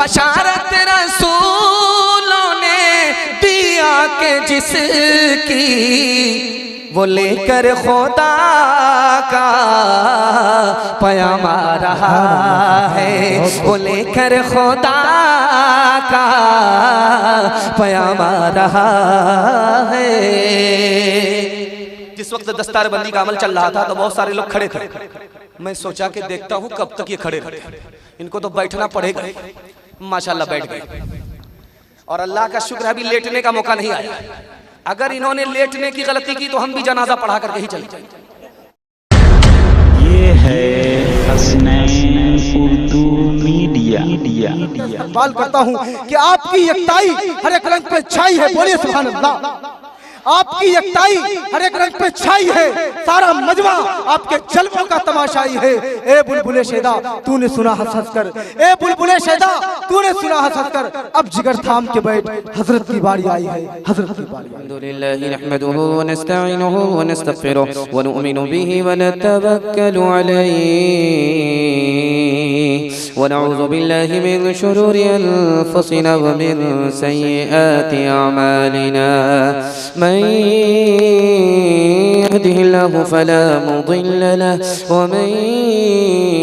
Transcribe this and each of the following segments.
बशारत रसूलों ने दिया के जिसकी वो लेकर खुदा का पैगाम आ रहा है, वो लेकर खुदा का पैगाम आ रहा है। जिस वक्त दस्तारबंदी का अमल चल रहा था तो बहुत सारे लोग खड़े थे। मैं सोचा कि देखता हूँ कब तक ये खड़े रहते, इनको तो बैठना पड़ेगा। माशाल्लाह बैठ गए और अल्लाह का शुक्र है अभी लेटने का मौका नहीं आया। अगर इन्होंने लेटने की गलती की तो हम भी जनाजा पढ़ा करके ही चले जाएंगे। ये है हसनैन उर्दू मीडिया। सवाल करता हूँ कि आपकी यकताई हर एक रंग पे छाई है, बोलिए सुभान अल्लाह। आपकी यकताई हर एक रंग पे छाई है, सारा मजमा आपके जलवों का तमाशाई है। ए बुलबुले शैदा तूने सुना हंस हंस कर, ए बुलबुले शैदा तूने सुना हंस हंस कर, अब जिगर थाम के बैठ, हजरत की बारी आई है, हजरत की बारी। अल्हम्दुलिल्लाह नहमदुहु व नस्तईनुहुहु व नस्तगफिरुहु व नु'मिनु बिही व नतवक्कलु अलैहि व नऊज़ु बिल्लाहि मिन शुरूरि अनफुसिना व मिन सय्यिआति अअमालिना। मन यहदिहिल्लाहु फला मुदिल्ल लहु व मन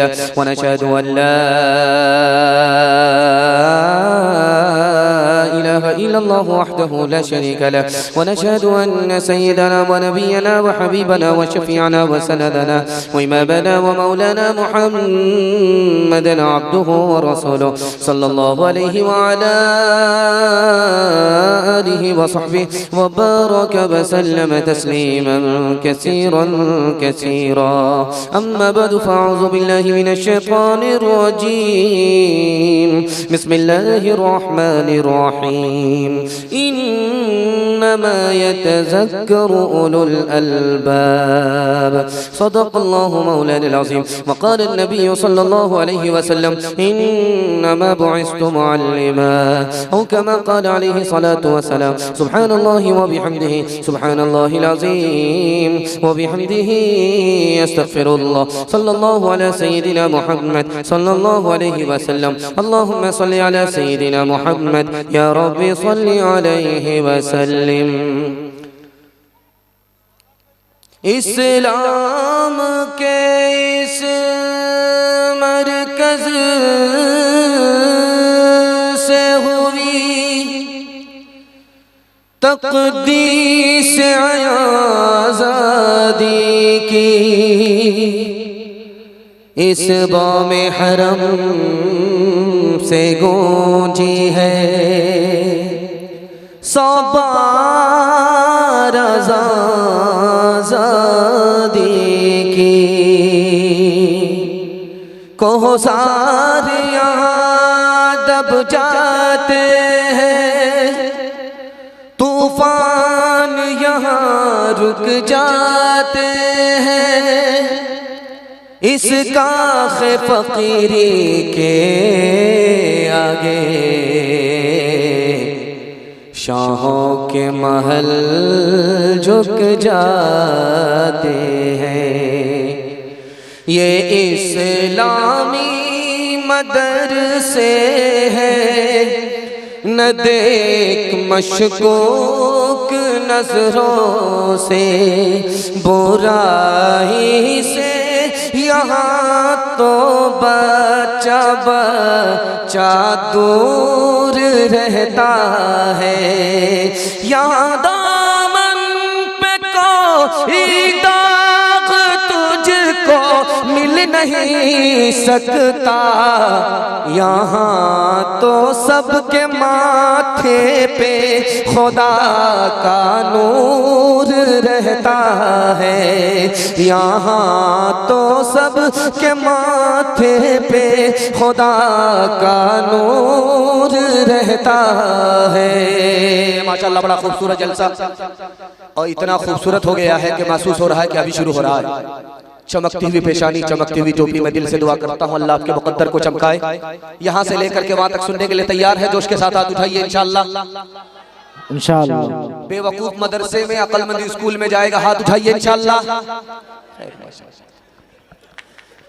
लहु व नशहदु अन ला इलाहा इल्लल्लाहु वहदहु ला शरीका लहु व नशहदु अन्न सय्यदना व नबियना व हबीबना व शफीअना व सनदना व इमामना व मौलाना मुहम्मदन अब्दुहु व रसूलुहु सल्लल्लाहु अलैहि व अला आलिहि व सहबिहि व बारक व सल्लम तस्लीमन कसीरन कसीरा। अम्मा बअद फअऊज़ु बिल्लाहि मिनश शैतानिर रजीम। बिस्मिल्लाहिर रहमानिर रहीम। इन्नमा यतज़क्करु उलुल अलबाब। सदक़ल्लाहु मौलाना अज़ीम। व क़ाल नबी सल्लल्लाहु अलैहि वसल्लम इन्नमा बुइस्तु मुअल्लिमा औ कमा क़ाल अलैहि सलातु वस्सलाम। सुब्हानल्लाहि व बिहम्दिहि सुब्हानल्लाहिल अज़ीम व बिहम्दिहि अस्तग़फिरुल्लाह। सल्लल्लाहु अला सय्यिदिना मुहम्मद सल्लल्लाहु अलैहि वसल्लम। अल्लाहुम्मा सल्लि अला सय्यिदिना मुहम्मद या रब्बी सल्लि अलैहि वसल्लिम। इस्लाम के इस मरकज़ से हुई तक़दीस आज़ादी की, इस बाम हरम से गूंजी है सबार आज़ादी की। कहो सारे यहाँ दब जाते हैं, तूफान यहाँ रुक जाते हैं, इस काखे फकीरी के आगे शाहों के महल झुक जाते हैं। ये इस्लामी मदरसे है, न देख मशकूक नजरों से, बुराई से यहाँ तो बच्चा बच्चा दूर रहता है। यहाँ दामन पे कोई दाग तुझको मिल नहीं सकता, यहाँ तो सबके माथे पे खुदा का नूर रहता है। यहाँ तो सबके माथे पे खुदा का नूर रहता है। माशाअल्लाह बड़ा खूबसूरत जलसा और इतना खूबसूरत हो गया है कि महसूस हो रहा है कि अभी शुरू हो रहा है। चमकती हुई पेशानी, चमकती हुई टोपी, मैं दिल से दुआ करता हूँ अल्लाह आपके मुकद्दर को चमकाए। यहाँ से लेकर के वहाँ तक सुनने के लिए तैयार है? जोश के साथ हाथ उठाइए इंशाअल्लाह। इंशाअल्लाह। बेवकूफ मदरसे में, अक्लमंद स्कूल में जाएगा, हाथ उठाइए इंशाअल्लाह।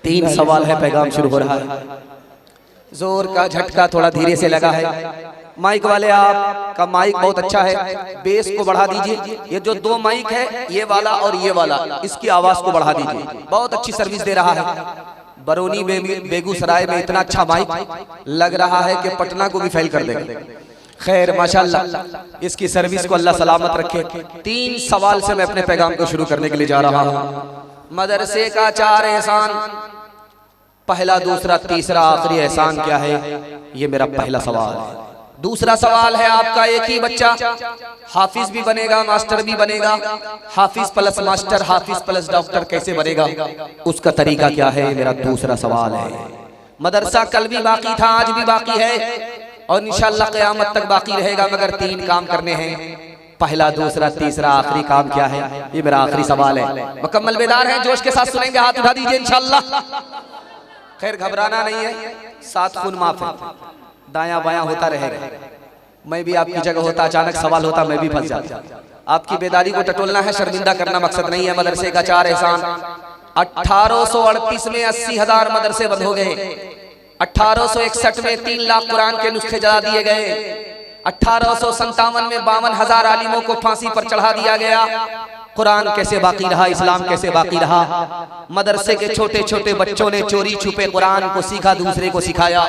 3 सवाल है, पैगाम शुरू हो रहा है। जोर का झटका थोड़ा धीरे से लगा है। माइक वाले आपका माइक बहुत अच्छा है, बेस को बढ़ा दीजिए। ये जो दो माइक है, ये वाला और ये वाला, इसकी आवाज को बढ़ा दीजिए। बहुत अच्छी सर्विस दे रहा है। बरौनी बेगूसराय में इतना अच्छा माइक लग रहा है कि पटना को भी फेल कर देगा। खैर माशाल्लाह, इसकी सर्विस को अल्लाह सलामत रखे। 3 सवाल से मैं अपने पैगाम को शुरू करने के लिए जा रहा हूँ। मदरसे का 4 एहसान, पहला, दूसरा, तीसरा, आखिरी एहसान क्या है? ये मेरा पहला सवाल है। दूसरा सवाल है, आपका एक ही बच्चा हाफिज भी बनेगा, मास्टर भी बनेगा। हाफिज प्लस मास्टर, हाफिज प्लस डॉक्टर कैसे बनेगा? उसका तरीका क्या है? मेरा दूसरा सवाल है। मदरसा कल भी बाकी था, आज भी बाकी है और इंशाअल्लाह क़यामत तक बाकी रहेगा, मगर 3 काम करने हैं। पहला, दूसरा, तीसरा, आखिरी काम क्या है? ये मेरा आखिरी सवाल है। मुकम्मल बेदार है, जोश के साथ सुनेंगे, हाथ उठा दीजिए इंशाअल्लाह। खैर घबराना नहीं है, 7 खून माफ है, दायां बायां होता रहेगा। मैं भी आपकी जगह होता, अचानक सवाल होता, मैं भी फंस जाता। आपकी बेदारी को टटोलना है, शर्मिंदा करना मकसद नहीं है। मदरसे का 4 एहसान। 1838 में 80,000 मदरसे बंद हो गए। 1861 में 3 लाख कुरान के नुस्खे जला दिए गए। 1857 में 52,000 आलिमों को फांसी पर चढ़ा दिया गया। कुरान कैसे बाकी रहा? इस्लाम कैसे बाकी रहा? मदरसे के छोटे छोटे बच्चों ने चोरी छुपे कुरान को सीखा, दूसरे को सिखाया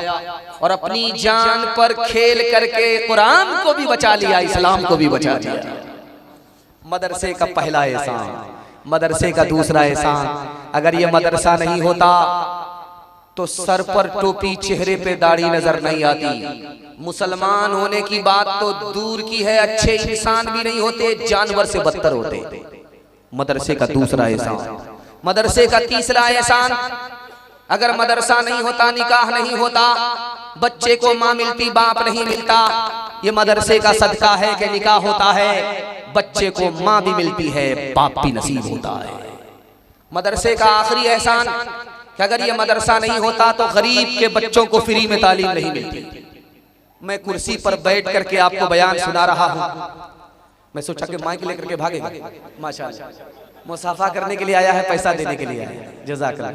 और अपनी जान पर खेल करके कुरान को भी बचा लिया, इस्लाम को भी बचा लिया। मदरसे का पहला एहसान। मदरसे का दूसरा एहसान, अगर ये मदरसा नहीं होता तो सर पर टोपी, चेहरे पे दाढ़ी नजर नहीं आती। मुसलमान होने की बात तो दूर की है, अच्छे इंसान भी नहीं होते, जानवर से बदतर होते। मदरसे का दूसरा एहसान। मदरसे का तीसरा एहसान, अगर मदरसा नहीं होता, निकाह नहीं होता, बच्चे को माँ मिलती, बाप नहीं मिलता। ये मदरसे का सदका है कि निकाह होता है, बच्चे को माँ भी मिलती है, बाप भी नसीब होता है। मदरसे का आखिरी एहसान कि अगर ये मदरसा नहीं होता तो गरीब के बच्चों को फ्री में तालीम नहीं मिलती। मैं कुर्सी पर बैठ करके आपको बयान सुना रहा हूँ, मैं सोचा कि माइक लेकर के भागेगा। माशाअल्लाह, मुसाफा करने के लिए आया है, पैसा देने के लिए आया है। जज़ाकल्लाह।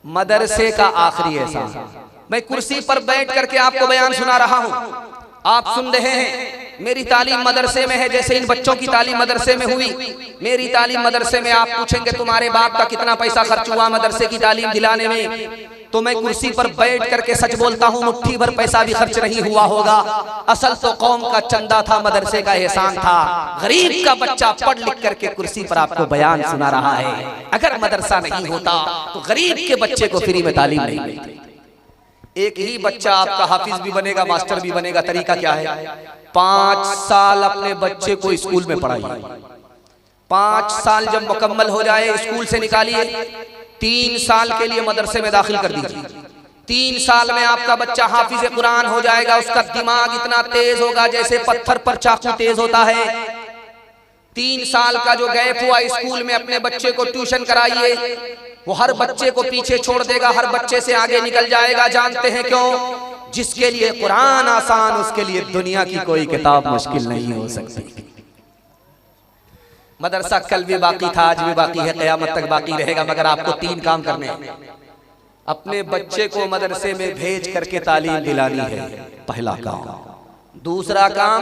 मदरसे का आखिरी एहसान, मैं कुर्सी पर बैठ करके आपको बयान सुना रहा हूँ, आप सुन रहे हैं। मेरी तालीम मदरसे में है, जैसे इन बच्चों की तालीम मदरसे में हुई, मेरी तालीम मदरसे में। आप पूछेंगे तुम्हारे बाप का कितना पैसा खर्च हुआ मदरसे की तालीम दिलाने में, तो मैं कुर्सी पर बैठ करके सच बोलता हूँ, मुट्ठी भर पैसा भी खर्च नहीं हुआ होगा। असल तो कौम का चंदा था, मदरसे का एहसान था। गरीब का बच्चा पढ़ लिख करके कुर्सी पर आपको बयान सुना रहा है। अगर मदरसा नहीं होता तो गरीब के बच्चे को फ्री में तालीम नहीं मिलती। एक ही बच्चा आपका हाफिज भी बनेगा, मास्टर भी बनेगा। तरीका क्या है? 5 साल अपने बच्चे को स्कूल में पढ़ाइए। 5 साल जब मुकम्मल हो जाए, स्कूल से निकालिए, 3 साल के लिए मदरसे में दाखिल कर दीजिए। 3 साल में आपका बच्चा हाफिज कुरान हो जाएगा। उसका दिमाग इतना तेज होगा जैसे पत्थर पर चाकू तेज होता है। 3 साल का जो गैप हुआ स्कूल में, अपने बच्चे को ट्यूशन कराइए, वो हर बच्चे को पीछे छोड़ देगा, हर बच्चे से आगे निकल जाएगा। जानते हैं क्यों? जिसके लिए कुरान आसान, उसके लिए दुनिया की कोई किताब मुश्किल नहीं हो सकती। मदरसा कल भी बाकी था, आज भी बाकी है, क़यामत तक बाकी रहेगा, मगर आपको 3 काम करने हैं। अपने बच्चे को मदरसे में भेज करके तालीम दिलानी है, पहला काम। दूसरा काम,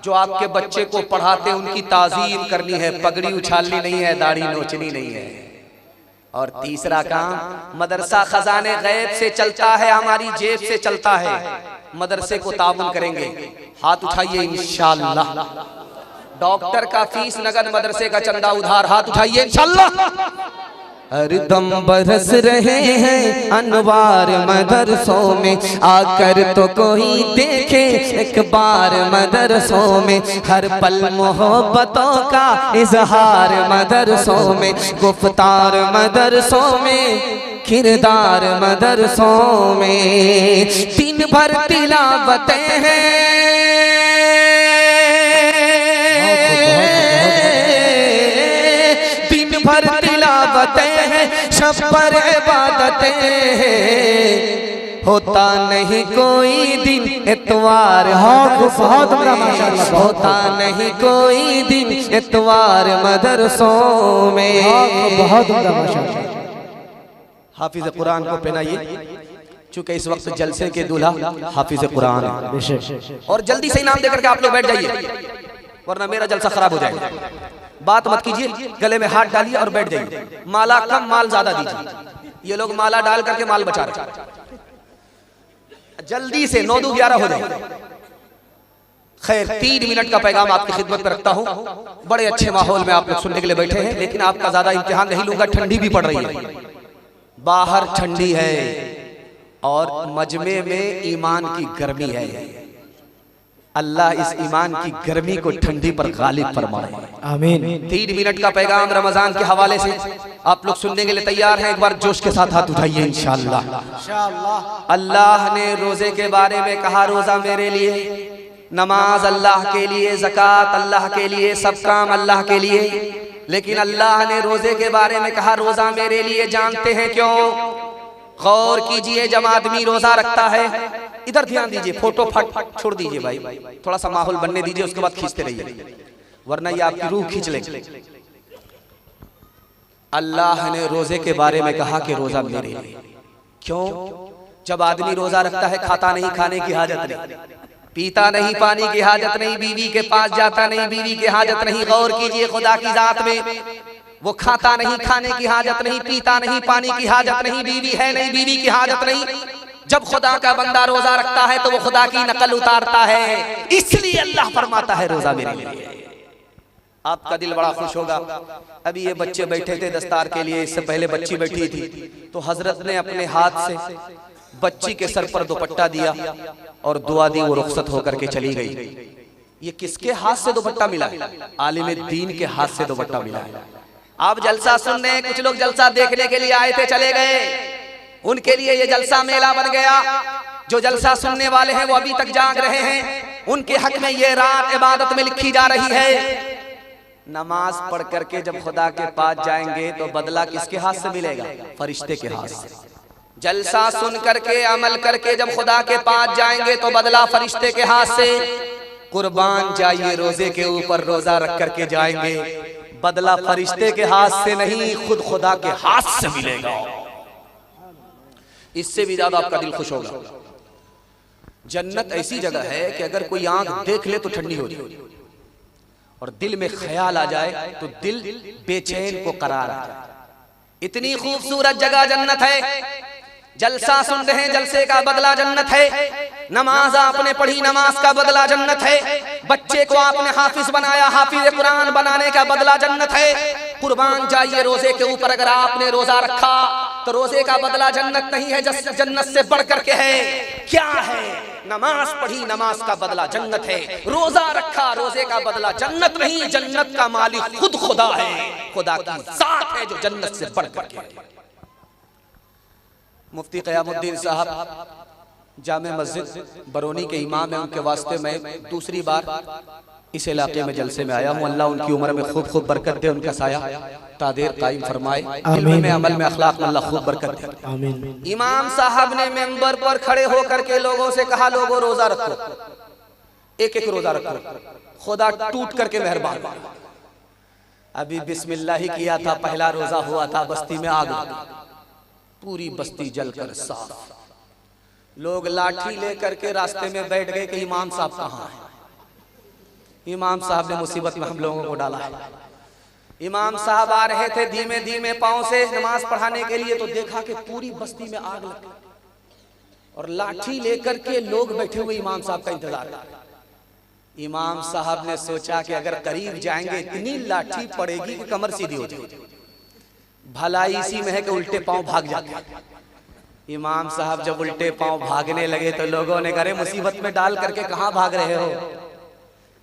जो आपके बच्चे को पढ़ाते उनकी ताजीम करनी है, पगड़ी उछालनी नहीं है, दाढ़ी नोचनी नहीं है। और तीसरा काम, मदरसा खजाने गैब से चलता है, हमारी जेब से चलता है। मदरसे को ताबुन करेंगे, हाथ उठाइए इंशाअल्लाह। डॉक्टर का फीस नगद, मदरसे का चंदा उधार, हाथ उठाइए इंशाअल्लाह। हरदम बरस रहे हैं अनवार मदरसों में, आकर तो कोई देखे एक बार मदरसों में। हर पल मोहब्बतों का इजहार मदरसों में, गुफ्तार मदरसों में, किरदार मदरसों में। दिन भर तिलावतें हैं, दिन भर तिलावतें हैं, शब पर इबादतें हैं। होता नहीं कोई दिन इतवार, होता नहीं कोई दिन इतवार मदरसों में। बहुत माशाअल्लाह। हाफिज कुरान को पहनाइए, चूंकि इस वक्त जलसे के दूल्हा हाफिज कुरान है। और जल्दी से इनाम देकर के आप लोग बैठ जाइए, वरना मेरा जलसा खराब हो जाएगा। बात मत कीजिए, गले में हाथ डालिए और बैठ जाइए। माला कम माल ज्यादा दीजिए, ये लोग माला डाल करके माल बचा रहे। जल्दी से 9 2 11 हो जाए। खैर 3 मिनट का पैगाम आपकी खिदमत में रखता हूं। बड़े अच्छे माहौल में आप लोग सुनने के लिए बैठे हैं, लेकिन आपका ज्यादा इम्तिहान नहीं लूंगा, ठंडी भी पड़ रही है, बाहर ठंडी है और मजमे में ईमान की गर्मी है। अल्लाह इस ईमान की गर्मी को ठंडी पर गालिब फरमाए, आमीन। 3 मिनट का पैगाम रमजान के हवाले से आप लोग सुनने के लिए तैयार हैं? एक बार जोश के साथ हाथ उठाइए इंशाअल्लाह। अल्लाह ने रोजे के बारे में कहा, रोजा मेरे लिए, नमाज अल्लाह के लिए, ज़कात अल्लाह के लिए, सब काम अल्लाह के लिए। लेकिन अल्लाह ने रोजे के बारे में कहा रोजा मेरे लिए, जानते हैं क्यों? गौर कीजिए, जब आदमी रोजा रखता है, इधर ध्यान दीजिए, फोटो फट छोड़ दीजिए भाई, थोड़ा सा माहौल बनने दीजिए, उसके बाद खींचते रहिए, वरना ये आपकी रूह खींच लेगी। अल्लाह ने रोजे के बारे में कहा कि रोजा मेरे लिए। क्यों? जब आदमी रोजा रखता है, खाता नहीं, खाने की हाजत नहीं, पीता नहीं, पानी की हाजत नहीं, बीवी के पास जाता नहीं, बीवी की हाजत नहीं। गौर कीजिए खुदा की जात में, वो खाता नहीं, खाने की हाजत नहीं, पीता नहीं, पानी की हाजत नहीं, बीवी है नहीं, बीवी की हाजत नहीं। जब खुदा का बंदा रोजा रखता है तो वो खुदा की नकल उतारता है, इसलिए अल्लाह फरमाता है रोजा मेरे लिए। आपका दिल बड़ा खुश होगा। अभी ये बच्चे बैठे थे दस्तार के लिए, इससे पहले बच्ची बैठी थी, तो हजरत ने अपने हाथ से बच्ची के सर पर दुपट्टा दिया और दुआ दी, वो रुखसत होकर के चली गई। ये किसके हाथ से दुपट्टा मिला है? आलिम दीन के हाथ से दुपट्टा मिला है। आप जलसा सुन रहे हैं, कुछ लोग जलसा देखने के लिए आए थे, चले गए, उनके लिए ये जलसा मेला बन गया। जो जलसा सुनने वाले हैं वो अभी तक जाग रहे हैं, उनके हक में ये रात इबादत में लिखी जा रही है। नमाज पढ़ करके जब खुदा के पास जाएंगे तो बदला किसके हाथ से मिलेगा? फरिश्ते के हाथ से। जलसा सुन करके अमल करके जब खुदा के पास जाएंगे तो बदला फरिश्ते के हाथ से। कुर्बान जाइए रोजे के ऊपर, रोजा रख करके जाएंगे, बदला फरिश्ते के हाथ से नहीं, खुद खुदा के हाथ से मिलेगा। इससे भी ज्यादा आपका दिल खुश होगा। जन्नत ऐसी जगह है कि अगर कोई आंख देख ले तो ठंडी हो जाए, और दिल में ख्याल आ जाए तो दिल बेचैन को करार आ जाए। इतनी खूबसूरत जगह जन्नत है। जलसा सुन रहे हैं, जलसे का बदला जन्नत है। नमाज आपने पढ़ी, नमाज का बदला जन्नत है। बच्चे को आपने हाफिज बनाया, हाफिज कुरान बनाने का बदला जन्नत है। कुर्बान जाइए रोजे के ऊपर, अगर आपने रोजा रखा तो रोजे का बदला जन्नत नहीं है, जन्नत से बढ़ करके है। क्या है? नमाज पढ़ी, नमाज का बदला जन्नत है। रोजा रखा, रोजे का बदला जन्नत नहीं, जन्नत का मालिक खुद खुदा है, खुदा की जात है जो जन्नत से बढ़ करके है। मुफ्ती क़यामुद्दीन साहब जामे मस्जिद बरौनी के इमाम है, उनके वास्ते मैं दूसरी बार इस इलाके में जलसे में आया हूँ। अल्लाह उनकी उम्र में खूब खूब बरकत दे, उनका साया तादेर कायम फरमाए, इल्म में अमल में अखलाक में अल्लाह खूब बरकत दे, आमीन। इमाम साहब ने मेंबर पर खड़े होकर के लोगों से कहा, लोगों रोजा रखो, एक एक रोजा रखो, खुदा टूट करके मेहरबान। अभी बिस्मिल्लाह ही किया था, पहला रोजा हुआ था, बस्ती में आग लगी, पूरी बस्ती जलकर साफ। लोग लाठी लेकर के रास्ते में बैठ गए कि इमाम साहब कहाँ हैं। इमाम साहब ने मुसीबत में हम लोगों को डाला है। इमाम साहब आ रहे थे धीमे धीमे पांव से नमाज पढ़ाने के लिए, तो देखा कि पूरी बस्ती में आग लगी और लाठी लेकर के लोग बैठे हुए इमाम साहब का इंतजार कर रहे। इमाम साहब ने सोचा कि अगर करीब जाएंगे इतनी लाठी पड़ेगी कि कमर सीधी हो जाएगी। भलाई इसी में है कि उल्टे पांव भाग जाते। इमाम साहब जब उल्टे पांव भागने लगे तो लोगों ने कहा, मुसीबत में डाल करके कहाँ भाग रहे हो,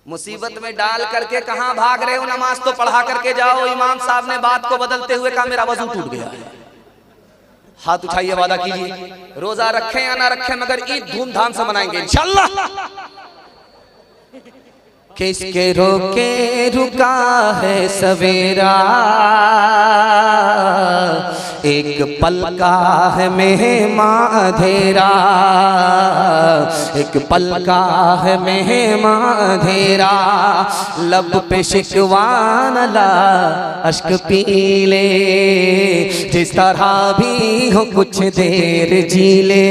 मुसीबत में डाल करके कहाँ भाग रहे हो, नमाज तो पढ़ा करके जाओ। इमाम साहब ने बात को बदलते हुए कहा, मेरा वजू टूट गया है। हाथ उठाइए, वादा कीजिए, रोजा रखें या ना रखें मगर ईद धूमधाम से मनाएंगे इंशाअल्लाह। किसके रोके रुका है सवेरा, एक पल का है मेहमां अंधेरा, एक पल का है मेहमां अंधेरा, लब पे शिकवा न ला अश्क पी ले, जिस तरह भी हो कुछ देर जी ले,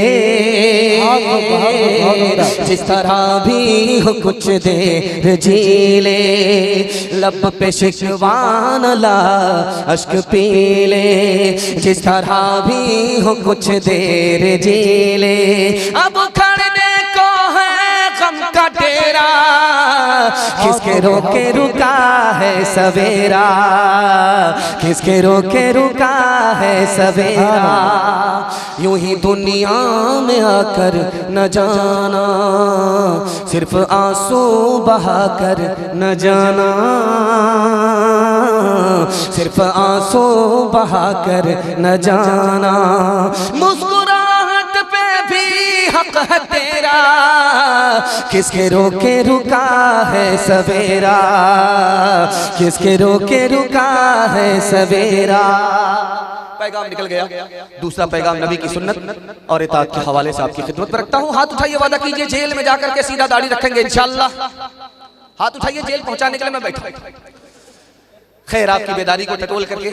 जिस तरह भी हो कुछ देर जी ले, लब पे शिकवा न ला अश्क पी ले, जिस तरह भी हो कुछ देर जी ले। अब खड़ने को है गम का डेरा, किसके रोके रुका है सवेरा, किसके रोके रुका है सवेरा। यूं ही दुनिया में आकर न जाना, सिर्फ आंसू बहाकर न जाना, सिर्फ आंसू बहाकर न जाना। मुस्कुराहट पे भी हक है तेरा, किसके रोके रुका है सवेरा, किसके रोके रुका है सवेरा। पैगाम निकल गया। दूसरा पैगाम नबी की सुन्नत और इताअत के हवाले से आपकी खिदमत पर रखता हूँ। हाथ उठाइए, वादा कीजिए जेल में जाकर के सीधा दाढ़ी रखेंगे इंशाअल्लाह। हाथ उठाइए, जेल पहुंचाने के लिए मैं बैठा। खैर, आपकी बेदारी को टटोल करके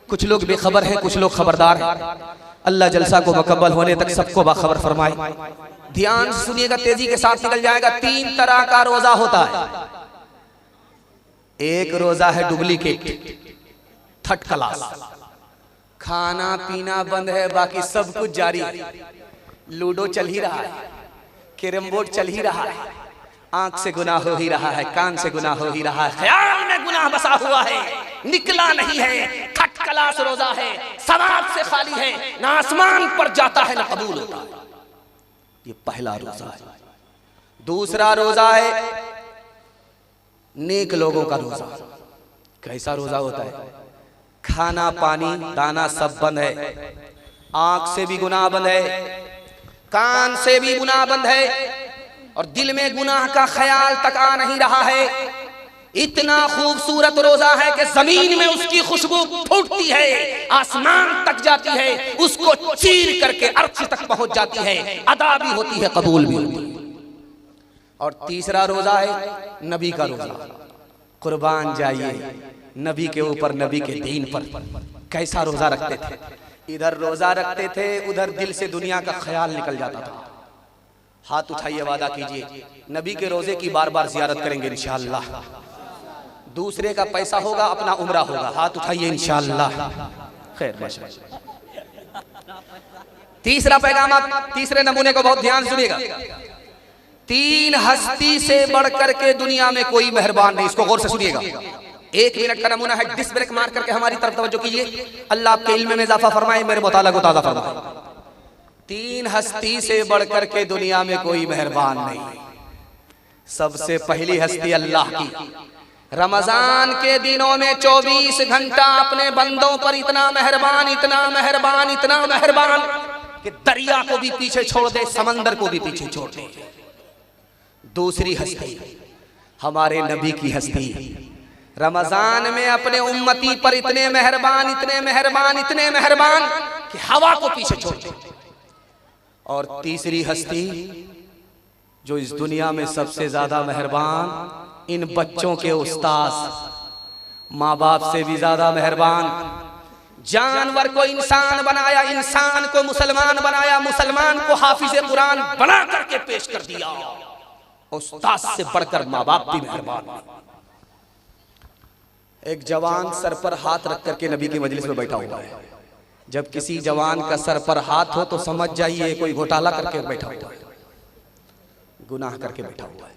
कुछ लोग बेखबर हैं, कुछ लोग खबरदार हैं। अल्लाह जलसा को मुकम्मल होने तक सबको बाखबर फरमाए। ध्यान से सुनिएगा, तेजी के साथ निकल जाएगा। 3 तरह का रोजा होता है। एक रोजा है डुप्लीकेट, थर्ड क्लास, खाना पीना बंद है, बाकी सब कुछ जारी है। लूडो चल ही रहा है, कैरम बोर्ड चल ही रहा है, आंख से गुनाह हो ही रहा है, कान से गुनाह हो ही रहा है, ख्याल में गुनाह बसा हुआ है, निकला नहीं है। थर्ड क्लास रोजा है, सवाब से खाली है, ना आसमान पर जाता है ना कबूल होता है। ये पहला रोजा है। दूसरा रोजा है नेक लोगों का रोजा। कैसा रोजा होता है? खाना पानी दाना सब बंद है, आंख से भी गुनाह बंद है, कान से भी गुनाह बंद है, और दिल में गुनाह का ख्याल तक आ नहीं रहा है। इतना खूबसूरत रोजा है कि जमीन में उसकी खुशबू फूटती है, आसमान तक जाती है, उसको चीर करके अर्श तक पहुंच जाती है, अदा भी होती है, कबूल भी होती है। और तीसरा रोजा है नबी का रोजा। कुर्बान जाइए नबी के ऊपर, नबी के दीन पर। कैसा रोजा रखते थे? इधर रोजा रखते थे, उधर दिल से दुनिया का ख्याल निकल जाता था। हाथ उठाइए, वादा कीजिए नबी के रोजे की बार बार जियारत करेंगे इंशाअल्लाह। दूसरे का पैसा होगा, अपना उम्रा होगा। हाथ उठाइए इंशाअल्लाह। खैर, माशाअल्लाह। तीसरा पैगाम, आप तीसरे नमूने को बहुत ध्यान सुनिएगा। 3 हस्ती से बढ़कर के दुनिया में कोई मेहरबान नहीं। इसको गौर से सुनिएगा। 1 मिनट का नमूना है, डिस ब्रेक मार करके हमारी तरफ तवज्जो कीजिए। अल्लाह आपके इल्म में इजाफा फरमाए, मेरे मुताला को ताज़ा फरमाए। 3 हस्ती से बढ़कर के दुनिया में कोई मेहरबान नहीं। सबसे पहली हस्ती अल्लाह की। रमजान के दिनों में 24 घंटा अपने बंदों पर इतना मेहरबान, इतना मेहरबान, इतना मेहरबान कि दरिया को भी पीछे छोड़ दे, समंदर को भी पीछे छोड़ दे। दूसरी हस्ती हमारे नबी की हस्ती। रमजान में अपने उम्मती पर इतने मेहरबान, इतने मेहरबान, इतने मेहरबान कि हवा को पीछे छोड़ दे। और तीसरी हस्ती जो इस दुनिया में सबसे ज्यादा मेहरबान, इन बच्चों के उस्ताद, माँ बाप से भी ज्यादा मेहरबान। जानवर को इंसान बनाया, इंसान को मुसलमान बनाया, मुसलमान को हाफिज कुरान बना करके पेश कर दिया। उस्ताद से बढ़कर माँ बाप भी मेहरबान। एक जवान सर पर हाथ रख करके नबी की मजलिस में बैठा हुआ है। जब किसी जवान का सर पर हाथ हो तो समझ जाइए कोई घोटाला करके बैठा हुआ है, गुनाह करके बैठा हुआ है।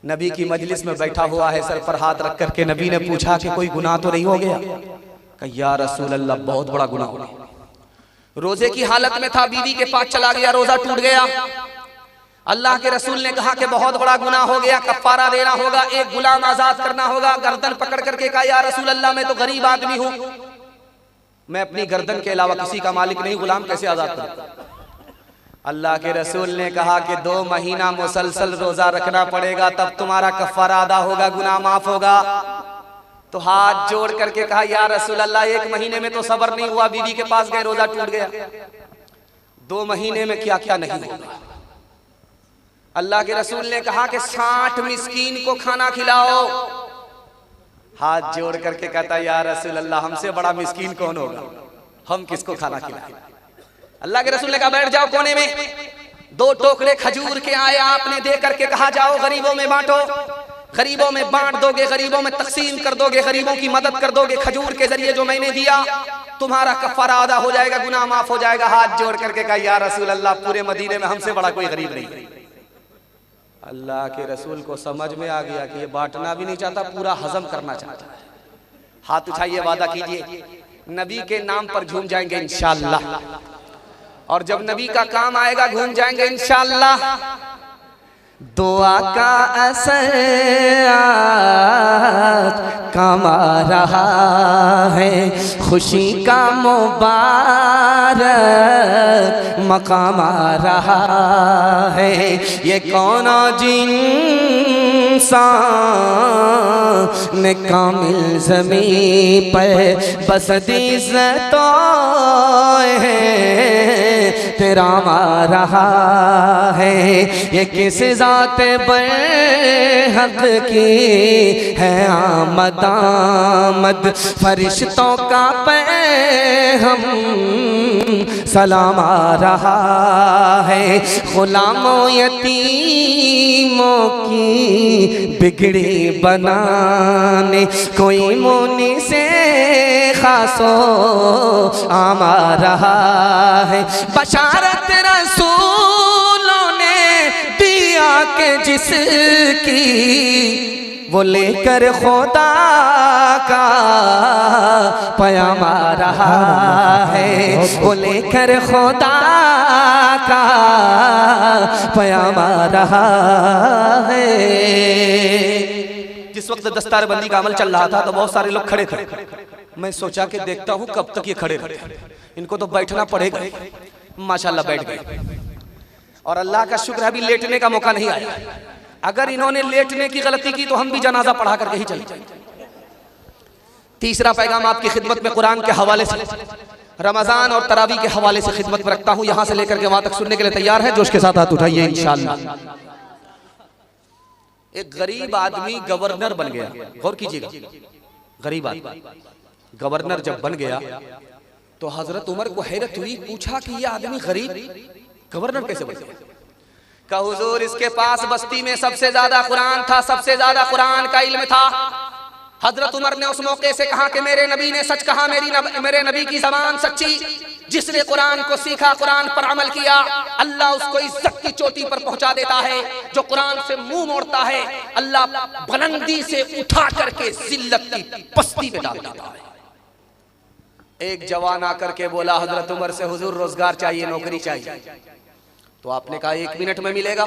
नबी की मजलिस में बैठा हुआ है, सर पर हाथ रख करके नबी ने पूछा कि कोई गुनाह तो नहीं हो गया? कहा या रसूल अल्लाह, बहुत बड़ा गुनाह हो गया। रोजे की हालत में था, बीवी के पास चला गया, रोजा टूट गया। अल्लाह के रसूल ने कहा कि बहुत बड़ा गुनाह हो गया, कफ्फारा देना होगा, एक गुलाम आजाद करना होगा। गर्दन पकड़ करके कहा या रसूल अल्लाह, मैं तो गरीब आदमी हूं, मैं अपनी गर्दन के अलावा किसी का मालिक नहीं, गुलाम कैसे आजाद करूं? अल्लाह के रसूल ने कहा कि 2 महीना मुसलसल रोजा रखना पड़ेगा, तब तुम्हारा कफ्फारा अदा होगा, गुनाह माफ होगा। तो हाथ जोड़ करके कहा या रसूल अल्लाह, 1 महीने में तो सब्र नहीं हुआ, बीवी के पास गए रोजा टूट गया, 2 महीने में क्या क्या नहीं होगा। अल्लाह के रसूल ने कहा कि 60 मिस्कीन को खाना खिलाओ। हाथ जोड़ करके कहता या रसूल अल्लाह, हमसे बड़ा मिस्कीन कौन होगा, हम किसको खाना खिलाएं। अल्लाह के रसूल ने कहा बैठ जाओ कोने में, 2 टोकरे खजूर के आए आपने दे करके कहा जाओ गरीबों में बांटो, गरीबों में बांट दोगे, गरीबों में तकसीम कर दोगे, गरीबों की मदद कर दोगे, खजूर के जरिए जो मैंने दिया तुम्हारा कफारा अदा हो जाएगा, गुनाह माफ हो जाएगा। हाथ जोड़ करके कहा या रसूल अल्लाह, पूरे मदीने में हमसे बड़ा कोई गरीब नहीं। अल्लाह के रसूल को समझ में आ गया कि ये बांटना भी नहीं चाहता, पूरा हजम करना चाहता है। हाथ उठाइए, वादा कीजिए नबी के नाम पर झूम जाएंगे इंशाअल्लाह, और जब नबी का काम आएगा घूम जाएंगे इंशाअल्लाह। दुआ का असर कमा रहा है, खुशी का मुबारक मकाम आ रहा है। ये कौन इंसान ने कामिल ज़मीं पर बस इज़्ज़त है तेरा आ रहा है। ये किस ज़ात बरहक की है आमद आमद, फरिश्तों का पैग़ाम सलाम आ रहा है। गुलामों यतीमों की बिगड़ी बनाने कोई मुनि से खासो आम आ रहा है। बशारत रसूलों ने दिया के जिसकी वो लेकर खुदा का पैगाम आ रहा है, वो लेकर खुदा का पैगाम आ रहा है। जिस वक्त दस्तार बंदी का अमल चल रहा था तो बहुत सारे लोग खड़े थे। मैं सोचा कि देखता हूँ कब तक ये खड़े रहते, इनको तो बैठना पड़ेगा। माशाल्लाह बैठ गए, और अल्लाह का शुक्र है अभी लेटने का मौका नहीं आया। अगर इन्होंने लेटने की गलती की तो हम भी जनाजा पढ़ा करके ही चले जाएंगे। तीसरा पैगाम आपकी खिदमत में कुरान के हवाले से, रमजान और तरावी के हवाले से खिदमत में रखता हूं। यहां से लेकर के वहां तक सुनने के लिए तैयार है? जोश के साथ हाथ उठाइए इंशाअल्लाह। एक गरीब आदमी गवर्नर बन गया। गौर कीजिएगा, गरीब आदमी गवर्नर जब बन गया तो हजरत उमर को हैरत हुई। पूछा कि यह आदमी गरीब गवर्नर कैसे बन गया? कहा हुजूर, इसके पास बस्ती में सबसे ज्यादा कुरान था, सबसे ज्यादा कुरान का इल्म था। हजरत उमर ने उस मौके से कहा कि मेरे नबी ने सच कहा, मेरे नबी की ज़बान सच्ची। जिसने कुरान को सीखा, कुरान पर अमल किया, अल्लाह उसको इज्जत की चोटी पर पहुंचा देता है। जो कुरान से मुंह मोड़ता है, अल्लाह बुलंदी से उठा करके जिल्लत की पस्ती में डाल देता है। एक जवान आकर के बोला हजरत उमर से, हुजूर रोजगार चाहिए, नौकरी चाहिए। तो आपने कहा 1 मिनट में मिलेगा,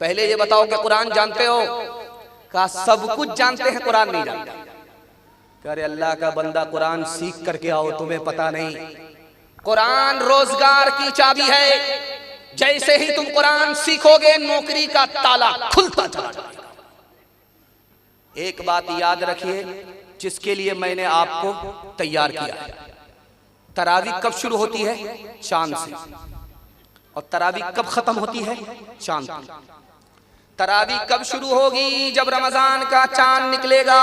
पहले ये बताओ कि कुरान जानते हो? कहा सब कुछ जानते हैं, कुरान नहीं जानते। अरे अल्लाह का बंदा, कुरान सीख करके आओ, तुम्हें पता नहीं कुरान रोजगार की चाबी है। जैसे ही तुम कुरान सीखोगे नौकरी का ताला खुलता चला जाएगा। एक बात याद रखिए, जिसके लिए मैंने आपको तैयार किया है। तरावी कब शुरू होती है? चांद से। और तरावी कब खत्म होती है? चांद से। तरावी कब शुरू होगी? जब रमजान का चांद निकलेगा।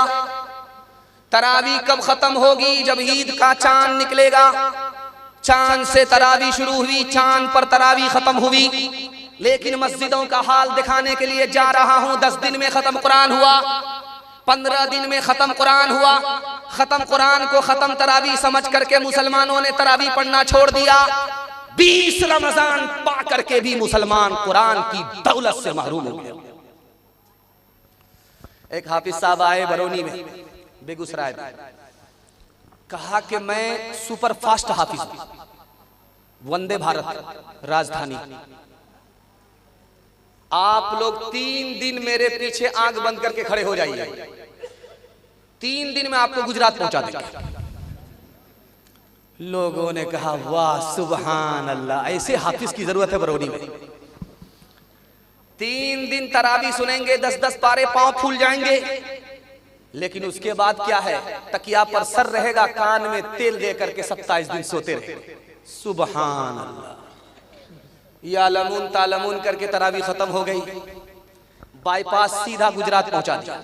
तरावी कब खत्म होगी? जब ईद का चांद निकलेगा। चांद से तरावी शुरू हुई, चांद पर तरावी खत्म हुई। लेकिन मस्जिदों का हाल दिखाने के लिए जा रहा हूं। 10 दिन में खत्म कुरान हुआ, 15 दिन में खत्म कुरान हुआ। खत्म कुरान को खत्म तरावी समझ करके मुसलमानों ने तरावी पढ़ना छोड़ दिया। 20 रमजान पा करके भी मुसलमान कुरान की दौलत से महरूम हो गए। एक हाफिज साहब आए बरौनी में, बेगूसराय में। कहा कि मैं सुपर फास्ट हाफिज हूं, वंदे भारत राजधानी। आप लोग 3 दिन मेरे पीछे आंख बंद करके खड़े हो जाइए, 3 दिन में आपको गुजरात पहुंचा देंगे। लोगों ने कहा वाह सुबहान अल्लाह, ऐसे हाफिज की जरूरत है बरौनी में। 3 दिन तरावी सुनेंगे, 10-10 पारे, पांव फूल जाएंगे। लेकिन उसके बाद क्या है, तकिया पर सर रहेगा, कान में तेल दे करके 27 दिन सोते रहे। सुबहान अल्लाह। या लमून तालमून करके तरावी खत्म हो गई, बाईपास सीधा गुजरात पहुंचा दिया।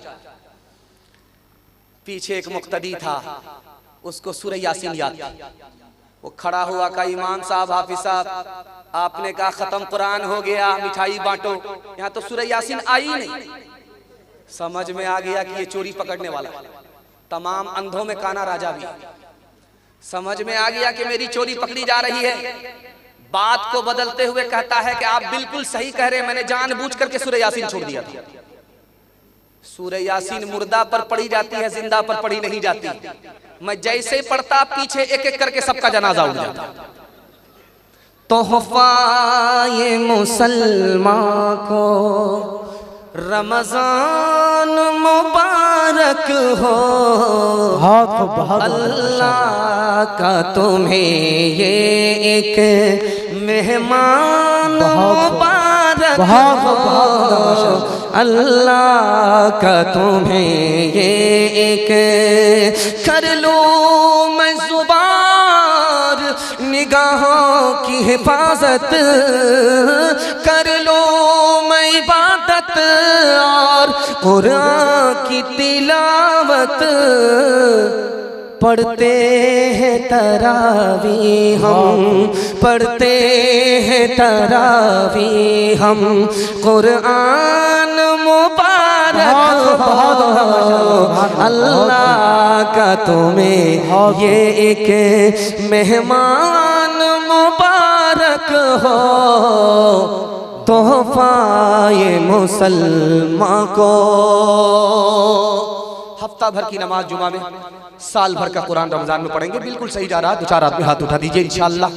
पीछे एक मुक्तदी था, उसको सूरह यासीन याद थी। वो खड़ा हुआ, कहा इमाम साहब, हाफिज साहब, आपने कहा खत्म कुरान हो गया, मिठाई बांटो, यहाँ तो सूरह यासीन आई नहीं। समझ में आ गया कि ये चोरी पकड़ने वाला है। तमाम अंधों में काना राजा भी। समझ में आ गया कि मेरी चोरी पकड़ी जा रही है। बात को बदलते हुए कहता है कि आप बिल्कुल सही कह रहे हैं, मैंने जानबूझ करके सूरह यासीन छोड़ दिया था। सूरह यासीन मुर्दा पर पढ़ी जाती है, जिंदा पर पढ़ी नहीं जाती। मैं जैसे पढ़ता, पीछे एक एक करके सबका जनाजा उठ जाता। तोहफा ये मुसलमान को रमजान मुबारक हो, अल्लाह का तुम्हें ये एक मेहमान मुबारक हो, अल्लाह का तुम्हें ये एक। कर लूं मैं जुबार निगाहों की हिफाजत, कर लूं मैं इबादत और कुरान की तिलावत, पढ़ते हैं तरावी हम, पढ़ते हैं तरावी हम, कुरान मुबारक हो, अल्लाह का तुम्हें ये एक मेहमान मुबारक हो, तोहफा ये मुसलमान को। हफ्ता भर की नमाज जुमा में, साल भर का कुरान रमजान में पढ़ेंगे। बिल्कुल सही जा रहा है। 2-4 आदमी हाथ उठा दीजिए इंशाअल्लाह।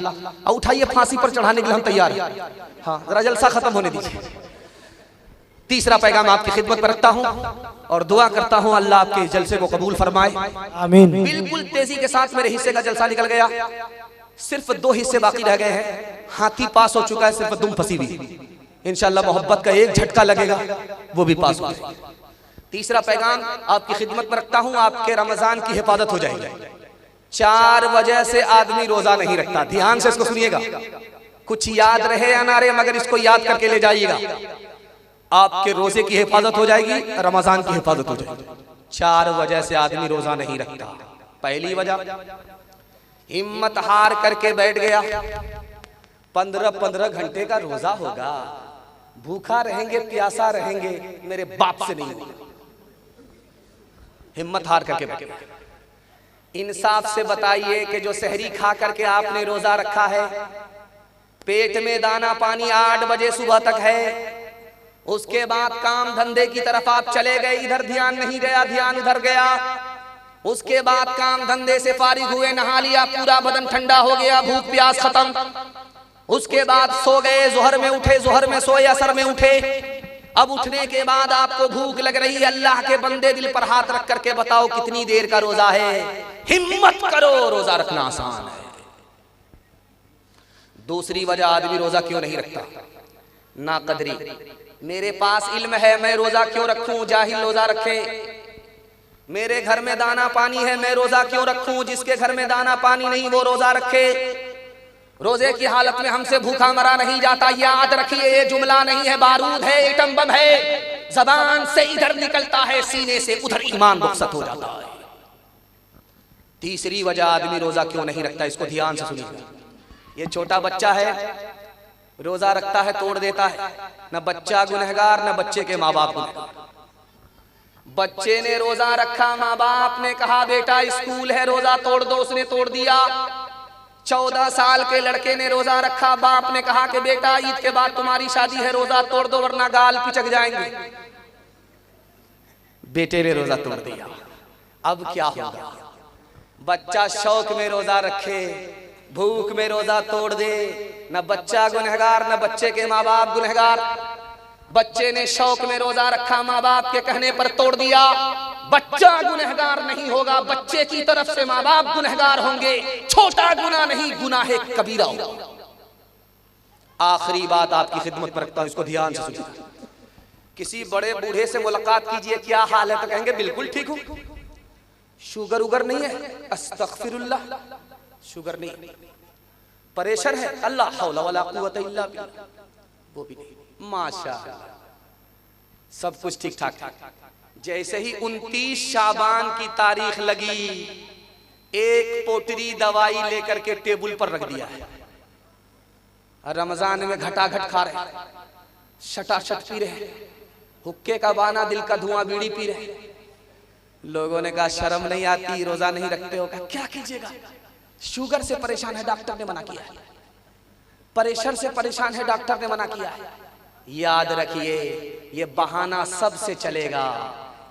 और उठाइए, फांसी पर चढ़ाने के लिए हम तैयार हैं। हाँ, जरा जलसा खत्म होने दीजिए। तीसरा पैगाम आपकी खिदमत पर रखता हूँ और दुआ करता हूँ अल्लाह आपके जलसे को कबूल फरमाए, आमीन। बिल्कुल तेजी के साथ मेरे हिस्से का जलसा निकल गया, सिर्फ 2 हिस्से बाकी रह गए हैं। हाथी पास हो चुका है, सिर्फ दुम फंसी हुई। इंशाअल्लाह मोहब्बत का एक झटका लगेगा, वो भी पास हो जाएगा। तीसरा पैगाम आपकी खिदमत में रखता हूं, आपके रमजान की हिफाजत हो जाएगी। 4 वजह से आदमी रोजा नहीं रखता। ध्यान से इसको सुनिएगा, कुछ याद रहे या ना रहे, मगर इसको याद करके ले जाइएगा। आपके रोजे की हिफाजत हो जाएगी, रमजान की हिफाजत हो जाएगी। 4 वजह से आदमी रोजा नहीं रखता। पहली वजह, हिम्मत हार करके बैठ गया। 15-15 घंटे का रोजा होगा, भूखा रहेंगे, प्यासा रहेंगे, मेरे बाप से नहीं होगा। हिम्मत हार करके बैठे। इंसाफ से बताइए कि जो सहरी खा करके आपने रोजा रखा है, पेट में दाना पानी 8 बजे सुबह तक है, उसके बाद काम धंधे की तरफ आप चले गए, इधर ध्यान नहीं गया, ध्यान उधर गया। उसके बाद काम धंधे से फारिग हुए, नहा लिया, पूरा बदन ठंडा हो गया, भूख प्यास खत्म। उसके बाद सो गए, जोहर में उठे, जोहर में सोए, असर में उठे। अब उठने के बाद आपको भूख लग रही है। अल्लाह के बंदे, दिल पर हाथ रख करके बताओ कितनी देर का रोजा है। हिम्मत करो, रोजा रखना आसान है। दूसरी वजह आदमी रोजा क्यों नहीं रखता, ना कदरी। मेरे पास इल्म है, मैं रोजा क्यों रखूं, जाहिल रोजा रखे। मेरे घर में दाना पानी है, मैं रोजा क्यों रखूं, जिसके घर में दाना पानी नहीं वो रोजा रखे। रोजे की हालत में हमसे भूखा मरा नहीं जाता। याद रखिए, ये जुमला नहीं है, बारूद है, एटम बम है। जबान से इधर निकलता है, सीने से उधर ईमान रुखसत हो जाता है। तीसरी वजह आदमी रोजा क्यों नहीं रखता, इसको ध्यान से सुनिए। ये छोटा बच्चा है, रोजा रखता है, तोड़ देता है। न बच्चा गुनहगार, न बच्चे के माँ बाप गुनहगार। बच्चे ने रोजा रखा, माँ बाप ने कहा बेटा स्कूल है, रोजा तोड़ दो, उसने तोड़ दिया। 14 साल के लड़के ने रोजा रखा, बाप ने कहा कि बेटा ईद के बाद तुम्हारी शादी है, रोजा तोड़ दो वरना गाल पिचक जाएंगे। बेटे ने रोजा तोड़ दिया। अब क्या होगा? बच्चा शौक में रोजा रखे, भूख में रोजा तोड़ दे। न बच्चा गुनहगार, न बच्चे के माँ बाप गुनहगार। बच्चे ने शौक में रोजा रखा, माँ बाप के कहने पर तोड़ दिया। बच्चा गुनहगार नहीं होगा, बच्चे की तरफ से माँ बाप गुनहगार होंगे। छोटा गुनाह नहीं, गुनाह कबीरा होगा। आखिरी बात आपकी खिदमत में रखता हूं, इसको ध्यान से सुनिए। किसी बड़े बूढ़े से मुलाकात कीजिए, क्या हाल है, तो कहेंगे बिल्कुल ठीक हूं। शुगर उगर नहीं है, अस्तगफिरुल्लाह, शुगर नहीं। प्रेशर है, अल्लाह हौला वला कुव्वता इल्ला बिल्लाह, वो भी नहीं। माशाअल्लाह, सब कुछ ठीक ठाक। जैसे ही 29 शाबान की तारीख लगी, एक पोटरी दवाई लेकर के टेबल पर रख दिया है। रमजान में घटाघट खा रहे, शटाशट पी रहे, हुक्के का बाना, दिल का धुआं, बीड़ी पी रहे। लोगों ने कहा शर्म नहीं आती, रोजा नहीं रखते हो? कहा क्या कीजिएगा, शुगर से परेशान है, डॉक्टर ने मना किया है। प्रेशर से परेशान है, डॉक्टर ने मना किया है। याद रखिए, ये बहाना सबसे चलेगा,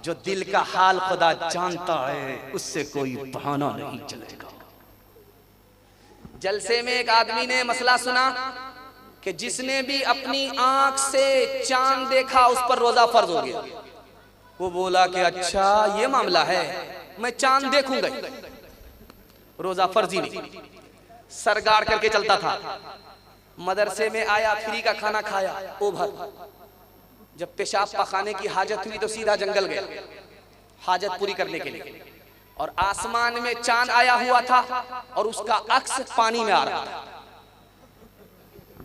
जो दिल का हाल खुदा जानता है उससे कोई बहाना नहीं चलेगा। जलसे में एक आदमी ने मसला सुना कि जिसने भी अपनी आंख से चांद देखा उस पर रोजा फर्ज हो गया। वो बोला कि अच्छा ये मामला है, मैं चांद देखूंगा, रोजा फर्ज ही नहीं। सरगाड़ करके चलता था, मदरसे में आया, फ्री का खाना खाया, ओभर। जब पेशाब पखाने की हाजत हुई तो सीधा जंगल गया हाजत पूरी करने के लिए, और आसमान में चांद आया हुआ था और उसका अक्स पानी में आ रहा था।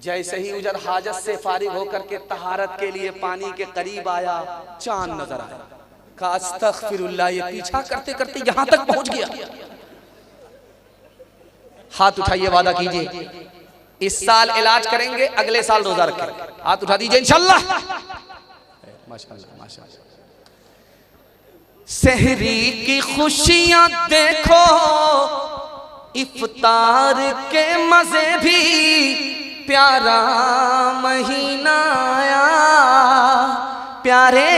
जैसे ही उधर हाजत से फारिग होकर के तहारत के लिए पानी के करीब आया, चांद नजर आया। कहा अस्तगफिरुल्लाह, ये पीछा करते करते यहां तक पहुंच गया। हाथ उठाइए, वादा कीजिए इस साल इलाज करेंगे, अगले साल रोजा रखेंगे। हाथ उठा दीजिए इंशाल्लाह। माशाअल्लाह माशाअल्लाह। सहरी की खुशियां देखो, इफ्तार के मजे भी, प्यारा महीना आया, प्यारे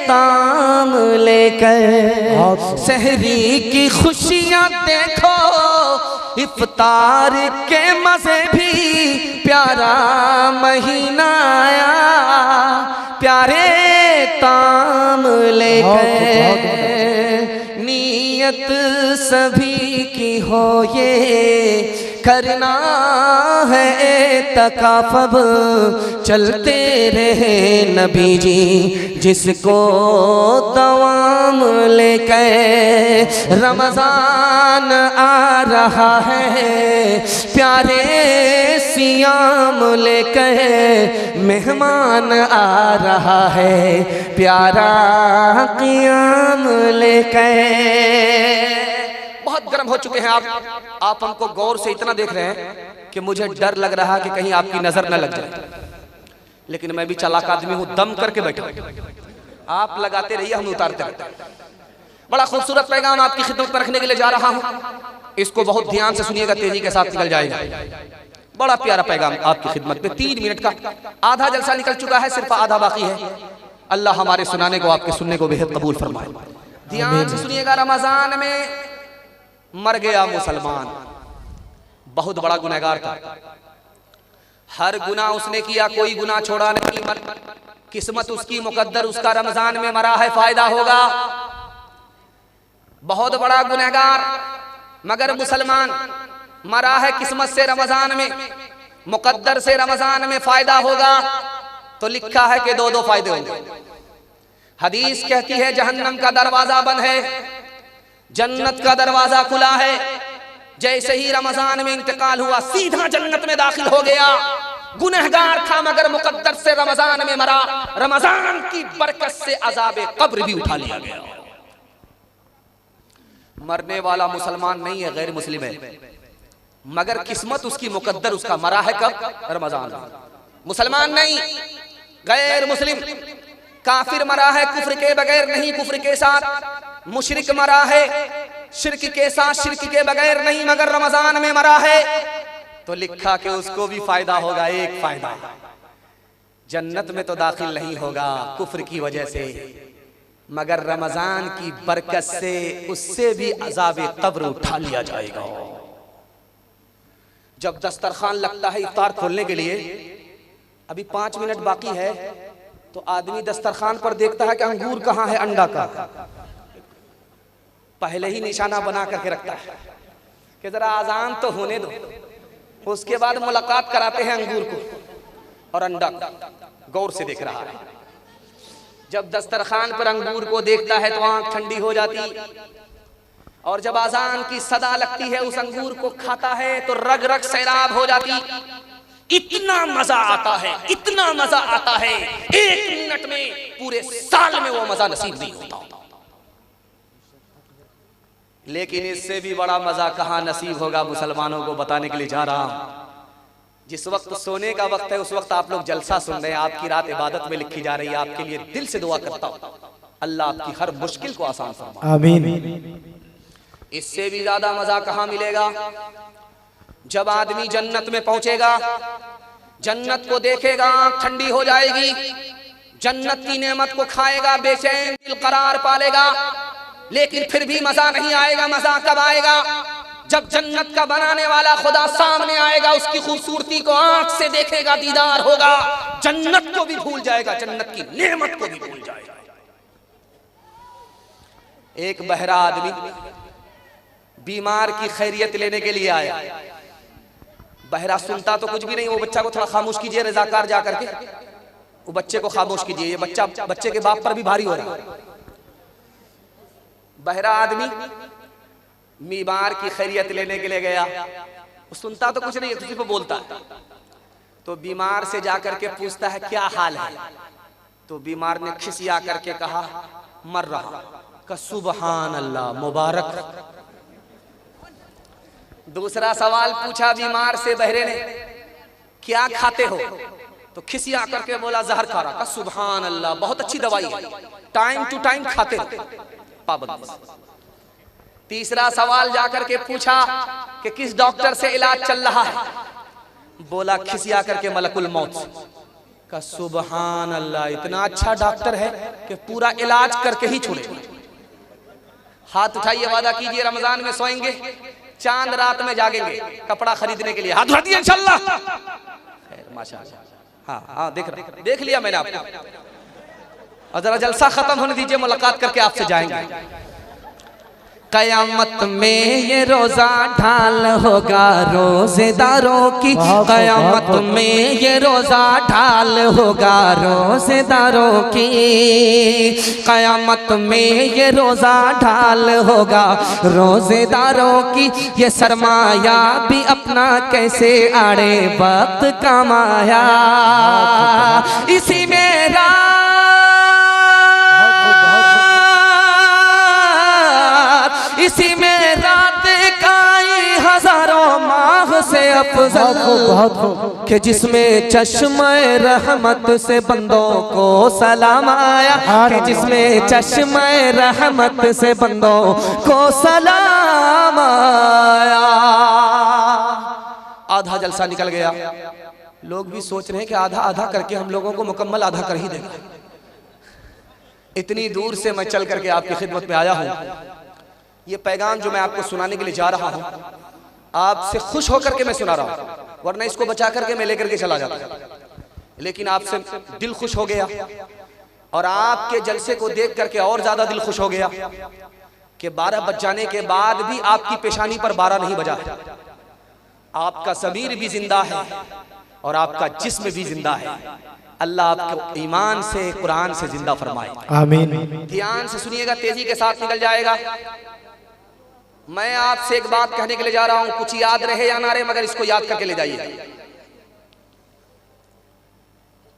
ताम लेकर। सहरी की खुशियां देखो, इफ्तार के मजे भी, प्यारा महीना आया, प्यारे ताम लेकर। नीयत सभी की हो ये, करना है तकाफब, चलते रहे नबी जी जिसको दवाम लेकर। रमजान आ रहा है, प्यारे सियाम लेकर, मेहमान आ रहा है, प्यारा क़ियाम लेकर। बहुत गर्म हो चुके हैं आप हमको गौर से इतना देख रहे हैं कि मुझे डर लग रहा है कि कहीं आपकी नजर न लग जाए, लेकिन मैं भी चालाक आदमी हूं, दम करके बैठा। आप लगाते रहिए, हम उतारते रहते हैं। बड़ा खूबसूरत पैगाम आपकी खिदमत में रखने के लिए जा रहा हूं, इसको बहुत ध्यान से सुनिएगा, तेजी के साथ निकल जाएगा। बड़ा प्यारा पैगाम आपकी खिदमत में। 3 मिनट का आधा जलसा निकल चुका है, सिर्फ आधा बाकी है। अल्लाह हमारे सुनाने को, आपके सुनने को बेहद कबूल फरमाए। ध्यान से सुनिएगा। रमजान में मर गया मुसलमान, बहुत बड़ा गुनहगार था। हर गुनाह उसने किया, कोई गुनाह छोड़ा नहीं। किस्मत उसकी मुकद्दर, उसका रमजान में मरा है, फायदा होगा। बहुत बड़ा गुनहगार मगर मुसलमान, मरा है किस्मत से रमजान में, मुकद्दर से रमजान में फायदा होगा। तो लिखा है कि 2 फायदे होंगे। हदीस कहती है जहन्नम का दरवाजा बंद है, जन्नत का दरवाजा खुला है। जैसे ही रमजान में इंतकाल हुआ, सीधा जन्नत में दाखिल हो गया। गुनहगार था मगर मुकद्दर से रमजान में मरा। रमजान की बरकत से अज़ाबे कब्र भी उठा लिया गया। मरने वाला मुसलमान नहीं है, गैर मुस्लिम है, मगर किस्मत उसकी मुकद्दर, उसका मरा है कब? रमजान। मुसलमान नहीं, गैर मुस्लिम, काफिर मरा है कुफ्र के बगैर नहीं, कुफ्र के साथ। मुशरिक मरा है शिर्क के साथ, शिर्क के बगैर नहीं, मगर रमजान में मरा है। तो लिखा कि उसको भी फायदा होगा। एक फायदा, जन्नत में तो दाखिल नहीं होगा कुफ्र की वजह से, मगर रमजान की बरकत से उससे भी अज़ाबे कब्र उठा लिया जाएगा। जब दस्तरखान लगता है इफ्तार खोलने के लिए, अभी 5 मिनट बाकी है, तो आदमी दस्तरखान पर देखता है कि अंगूर कहाँ है, अंडा का, पहले ही निशाना बना करके रखता है कि जरा आजान तो होने दो। उसके बाद मुलाकात कराते हैं अंगूर को और अंडा को, गौर से देख रहा है। जब दस्तरखान पर अंगूर को देखता है तो आंख ठंडी हो जाती, और जब आजान की सदा लगती है उस अंगूर को खाता है तो रग रग सैराब हो जाती। इतना मजा आता है, इतना मजा आता है, 1 मिनट में पूरे साल में वो मजा नसीब नहीं होता। लेकिन इससे भी बड़ा मजा कहां नसीब होगा मुसलमानों को बताने के लिए जा रहा हूं। जिस वक्त सोने का वक्त है उस वक्त आप लोग जलसा सुन रहे हैं, आपकी रात इबादत में लिखी जा रही है। आपके लिए दिल से दुआ करता हूं, अल्लाह आपकी हर मुश्किल को आसान फरमाए। आमीन। इससे भी ज्यादा मजा कहां मिलेगा? जब आदमी जन्नत में पहुंचेगा, जन्नत को देखेगा, आंख ठंडी हो जाएगी, जन्नत की नेमत को खाएगा, बेचैन दिल करार पालेगा। लेकिन फिर भी मजा नहीं आएगा। मजा कब आएगा? जब जन्नत का बनाने वाला खुदा सामने आएगा, उसकी खूबसूरती को आंख से देखेगा, दीदार होगा, जन्नत को भी भूल जाएगा, जन्नत की नेमत को भी भूल जाएगा। एक बहरा आदमी बीमार की खैरियत लेने के लिए आया। बहरा सुनता तो कुछ भी नहीं। वो बच्चा को थोड़ा खामोश कीजिए, रजाकार जा करके वो बच्चे को खामोश कीजिए, ये बच्चे के बाप पर भी भारी हो रहा है। बहरा आदमी बीमार की खैरियत लेने के लिए गया। वो सुनता तो कुछ नहीं, किसी को बोलता है। तो बीमार से जाकर के पूछता है क्या हाल है? तो बीमार ने खिसिया करके कहा मर रहा। का सुबहान अल्लाह, मुबारक। दूसरा सवाल पूछा बीमार से बहरे ने, क्या खाते हो? तो खिसिया करके बोला जहर खा रहा। का सुबहान अल्लाह, बहुत अच्छी दवाई है, टाइम टू टाइम खाते पाबंदी से। तीसरा सवाल जाकर के पूछा कि किस डॉक्टर से इलाज चल रहा है? बोला खिसिया करके मलकुल मौत। का सुबहान अल्लाह, इतना अच्छा डॉक्टर है कि पूरा इलाज करके ही छोड़े। हाथ उठाइए, वादा कीजिए रमजान में सोएंगे, चांद रात में जागेंगे कपड़ा खरीदने के लिए। हाथ उठा दिए इंशाल्लाह। माशाअल्लाह। हाँ हाँ, देख लिया मैंने आपको। और जरा जलसा खत्म होने दीजिए, मुलाकात करके आपसे जाएंगे। कयामत में ये रोजा ढाल होगा रोजेदारों की, कयामत में ये रोजा ढाल होगा रोजेदारों की, कयामत में ये रोजा ढाल होगा रोजेदारों की। ये सरमाया भी अपना कैसे आड़े वक्त कमाया, इसी में इसी में रात काई हजारों माह से अफजल, कि जिसमें चश्मे रहमत से बंदों को सलाम आया, कि जिसमें चश्मे रहमत से बंदों को सलाम आया। आधा जलसा निकल गया। लोग भी सोच रहे हैं कि आधा आधा करके हम लोगों को मुकम्मल आधा कर ही देगा। इतनी दूर से मैं चल करके आपकी खिदमत में आया हूँ। ये पैगाम जो मैं आपको सुनाने के लिए जा रहा हूं, आपसे खुश होकर के मैं सुना रहा हूं, वरना इसको बचा करके मैं लेकर के चला जाता। लेकिन आपसे दिल खुश हो गया, और आपके जलसे को देख करके और ज्यादा दिल खुश हो गया कि 12 बज जाने के बाद भी आपकी पेशानी पर 12 नहीं बजा है। आपका ज़मीर भी जिंदा है और आपका जिस्म भी जिंदा है। अल्लाह आपको ईमान से, कुरान से जिंदा फरमाए। आमीन। ध्यान से सुनिएगा, तेजी के साथ निकल जाएगा। मैं आपसे एक बात कहने के लिए जा रहा हूं, कुछ याद रहे या ना रहे, मगर इसको याद करके ले जाइए।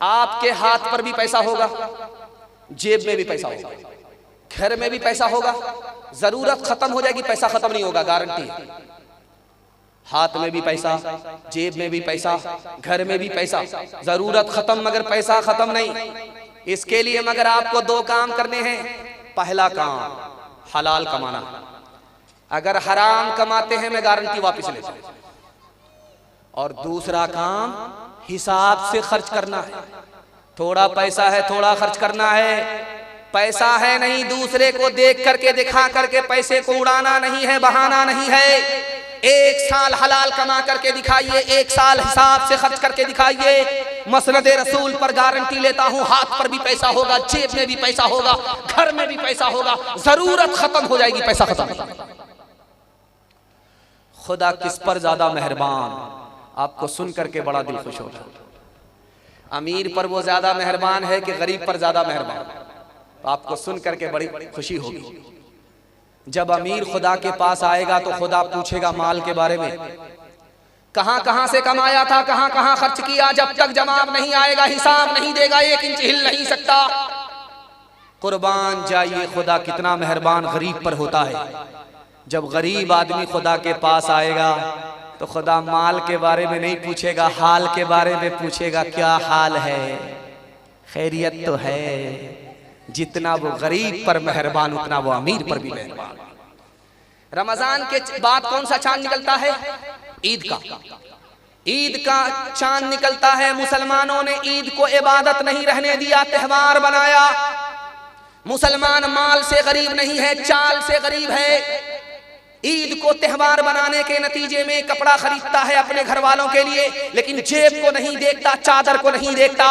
आपके हाथ पर भी पैसा होगा, जेब में भी पैसा होगा, घर में भी पैसा होगा। जरूरत खत्म हो जाएगी, पैसा खत्म नहीं होगा, गारंटी है। हाथ में भी पैसा, जेब में भी पैसा, घर में भी पैसा। जरूरत खत्म मगर पैसा खत्म नहीं। इसके लिए मगर आपको 2 काम करने हैं। पहला काम हलाल कमाना। अगर हराम कमाते हैं मैं गारंटी वापस ले जाऊं। और दूसरा काम हिसाब से खर्च करना है। थोड़ा पैसा है, थोड़ा खर्च करना है। पैसा है नहीं दूसरे को देख करके, दिखा करके पैसे को उड़ाना नहीं है, बहाना नहीं है। 1 साल हलाल कमा करके दिखाइए, 1 साल हिसाब से खर्च करके दिखाइए। मसनद रसूल पर गारंटी लेता हूं, हाथ पर भी पैसा होगा, जेब में भी पैसा होगा, घर में भी पैसा होगा। जरूरत खत्म हो जाएगी, पैसा खत्म। खुदा किस पर ज्यादा मेहरबान, आपको सुन करके बड़ा दिल खुश होगा। अमीर पर वो ज्यादा मेहरबान है कि गरीब पर ज्यादा मेहरबान? तो आपको सुन करके बड़ी खुशी होगी। जब अमीर खुदा के पास आएगा तो खुदा पूछेगा माल के बारे में, कहां कहां से कमाया था, कहां कहां खर्च किया। जब तक जवाब नहीं आएगा, हिसाब नहीं देगा, 1 इंच हिल नहीं सकता। कुर्बान जाइए, खुदा कितना मेहरबान गरीब पर होता है। जब गरीब आदमी खुदा के पास आएगा तो खुदा माल के बारे में नहीं पूछेगा, हाल के बारे में पूछेगा, क्या हाल है, खैरियत तो है। जितना वो गरीब पर मेहरबान उतना वो अमीर पर भी मेहरबान। रमजान के बाद कौन सा चांद निकलता है? ईद का। ईद का चांद निकलता है। मुसलमानों ने ईद को इबादत नहीं रहने दिया, त्यौहार बनाया। मुसलमान माल से गरीब नहीं है, चाल से गरीब है। ईद को त्यौहार बनाने के नतीजे में कपड़ा खरीदता है अपने घर वालों के लिए, लेकिन जेब को नहीं देखता, चादर को नहीं देखता,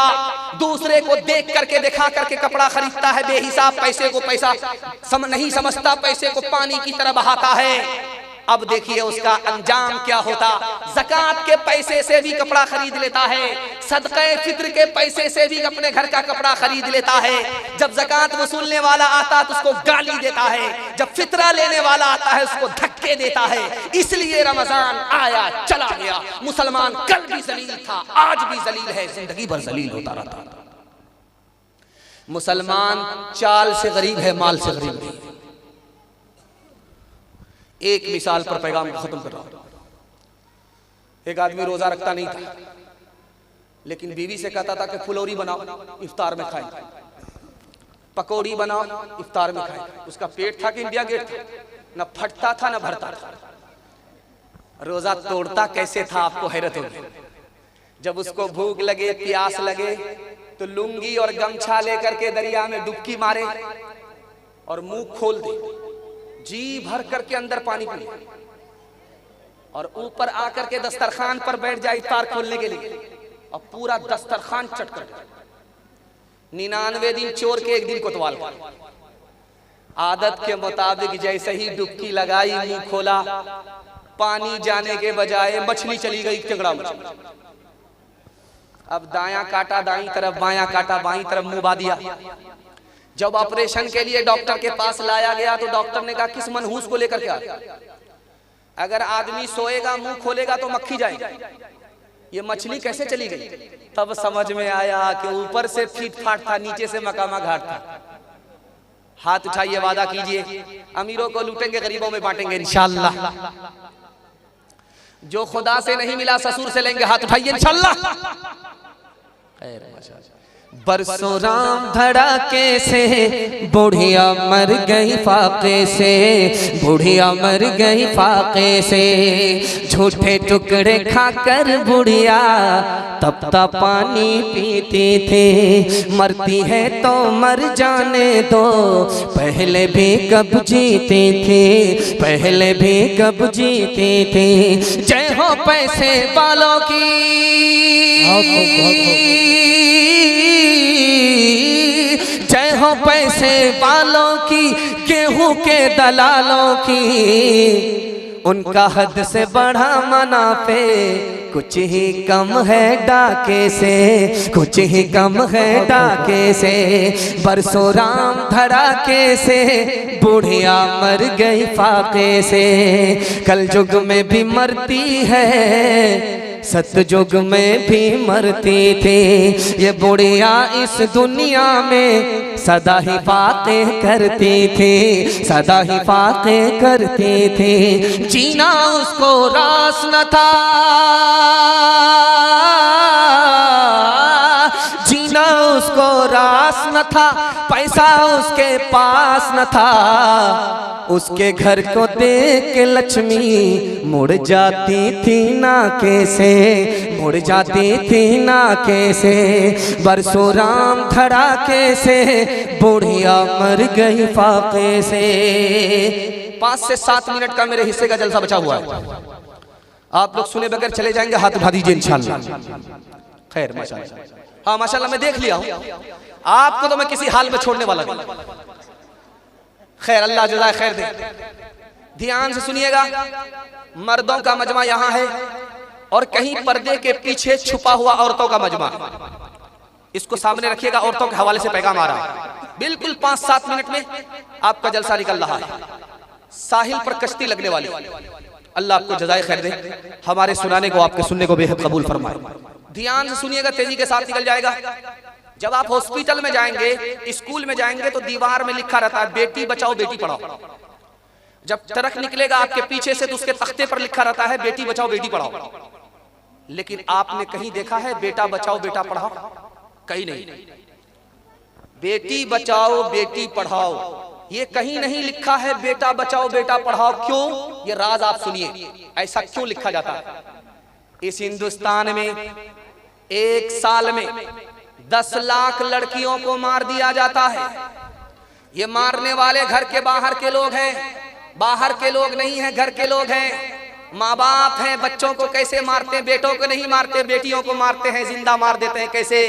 दूसरे को देख करके दिखा करके कपड़ा खरीदता है। बेहिसाब पैसे को पैसा नहीं समझता, पैसे को पानी की तरह बहाता है। अब देखिए उसका अंजाम क्या होता। ज़कात के पैसे से भी कपड़ा खरीद लेता है, सदक़े फित्र के पैसे से भी अपने घर का कपड़ा खरीद लेता है। जब ज़कात वसूलने वाला आता तो उसको गाली देता है, जब फितरा लेने वाला आता है उसको धक्के देता है। इसलिए रमजान आया चला गया। मुसलमान कल भी जलील था, आज भी जलील है, जिंदगी भर जलील होता रहता। मुसलमान चाल से गरीब है, माल से गरीब नहीं। एक मिसाल पर पैगाम खत्म कर रहा हूं। एक आदमी रोजा रखता नहीं था, लेकिन बीवी से कहता था कि फुलौरी बनाओ इफ्तार में खाएं, पकौड़ी बनाओ इफ्तार में खाएं। उसका पेट था कि इंडिया गेट था, न फटता था न भरता था। रोजा तोड़ता कैसे था आपको हैरत होगी। जब उसको भूख लगे, प्यास लगे तो लुंगी और गमछा लेकर के दरिया में डुबकी मारे और मुंह खोल दे, जी भर करके अंदर पानी पी और ऊपर आकर के दस्तरखान पर बैठ जाए इफ्तार खोलने के लिए और पूरा दस्तरखान चट कर। 99 दिन चोर के 1 दिन कोतवाल का। आदत के मुताबिक जैसे ही डुबकी लगाई, मुंह खोला, पानी जाने के बजाय मछली चली गई, टिंगड़ा मछली। अब दायां काटा दाईं तरफ, बायां काटा बाईं तरफ, मुंह बा दिया। जब ऑपरेशन के लिए डॉक्टर के पास लाया गया तो डॉक्टर ने कहा किस मनहूस को लेकर के आया। अगर आदमी सोएगा मुंह खोलेगा तो मक्खी जाएगी, ये मछली कैसे चली गई? तब समझ में आया कि ऊपर से फीट फाट था, नीचे से मकामा घाट था। हाथ उठाइए, वादा कीजिए, अमीरों को लूटेंगे, गरीबों में बांटेंगे इंशाअल्लाह। जो खुदा से नहीं मिला ससुर से लेंगे, हाथ उठाइए इंशाअल्लाह। बरसों राम धड़ाके से बुढ़िया मर गई फाके से, बुढ़िया मर गई फाके से। झूठे टुकड़े खाकर बुढ़िया तपता पानी पीती थी। मरती है तो मर जाने दो, पहले भी कब जीती थी, पहले भी कब जीती थी। जय हो पैसे वालों की, जय हो पैसे वालों की, गेहूं के दलालों की। उनका हद से बढ़ा मुनाफे, कुछ ही कम है डाके से, कुछ ही कम है डाके से। बरसों राम धड़ाके से बुढ़िया मर गई फाके से। कल युग में भी मरती है, सतयुग में भी मरती थी। ये बुढ़िया इस दुनिया में सदा ही फाके करती थी, सदा ही फाके करती थी। जीना उसको रास न था, जीना उसको रास न था, पैसा उसके पास न था। उसके घर को देख के लक्ष्मी मुड़ जाती थी नाके से, मुड़ जाती थी नाके से। बरसों राम धड़ाके से बुढ़िया मर गई फाके से। 5 से 7 मिनट का मेरे हिस्से का जलसा बचा हुआ है, आप लोग सुने बगैर चले जाएंगे, हाथ उठा दीजिए इंशाअल्लाह। खैर माशाअल्लाह, हाँ माशाअल्लाह मैं देख लिया हूँ, आपको तो मैं किसी हाल में छोड़ने वाला नहीं। खैर अल्लाह जज़ाए खैर दे। ध्यान से सुनिएगा, मर्दों का मजमा यहाँ है और कहीं पर्दे के पीछे छुपा हुआ औरतों का मजमा। इसको सामने रखिएगा, औरतों के हवाले से पैगाम आ रहा है। बिल्कुल 5-7 मिनट में आपका जलसा निकल रहा है, साहिल पर कश्ती लगने वाली। अल्लाह आपको जज़ाए खैर दे, हमारे सुनाने को आपके सुनने को बेहद कबूल फरमाए। ध्यान से सुनिएगा, तेजी के साथ निकल जाएगा। जब आप हॉस्पिटल में जाएंगे, स्कूल में जाएंगे, तो दीवार में लिखा रहता है बेटी बचाओ बेटी पढ़ाओ। जब ट्रक निकलेगा आपके पीछे से तो उसके तख्ते पर लिखा रहता है बेटी बचाओ बेटी पढ़ाओ। लेकिन आपने कहीं देखा है बेटा बचाओ बेटा पढ़ाओ? कहीं नहीं। बेटी बचाओ बेटी पढ़ाओ ये कहीं नहीं लिखा है, बेटा बचाओ बेटा पढ़ाओ। क्यों? ये राज आप सुनिए, ऐसा क्यों लिखा जाता है। इस हिंदुस्तान में एक साल में 10 लाख लड़कियों को मार दिया जाता है। ये मारने वाले घर के बाहर के लोग हैं, बाहर के लोग नहीं हैं, घर के लोग हैं। माँ बाप हैं, बच्चों को कैसे मारते हैं? बेटों को नहीं मारते, बेटियों को मारते हैं, जिंदा मार देते हैं। कैसे?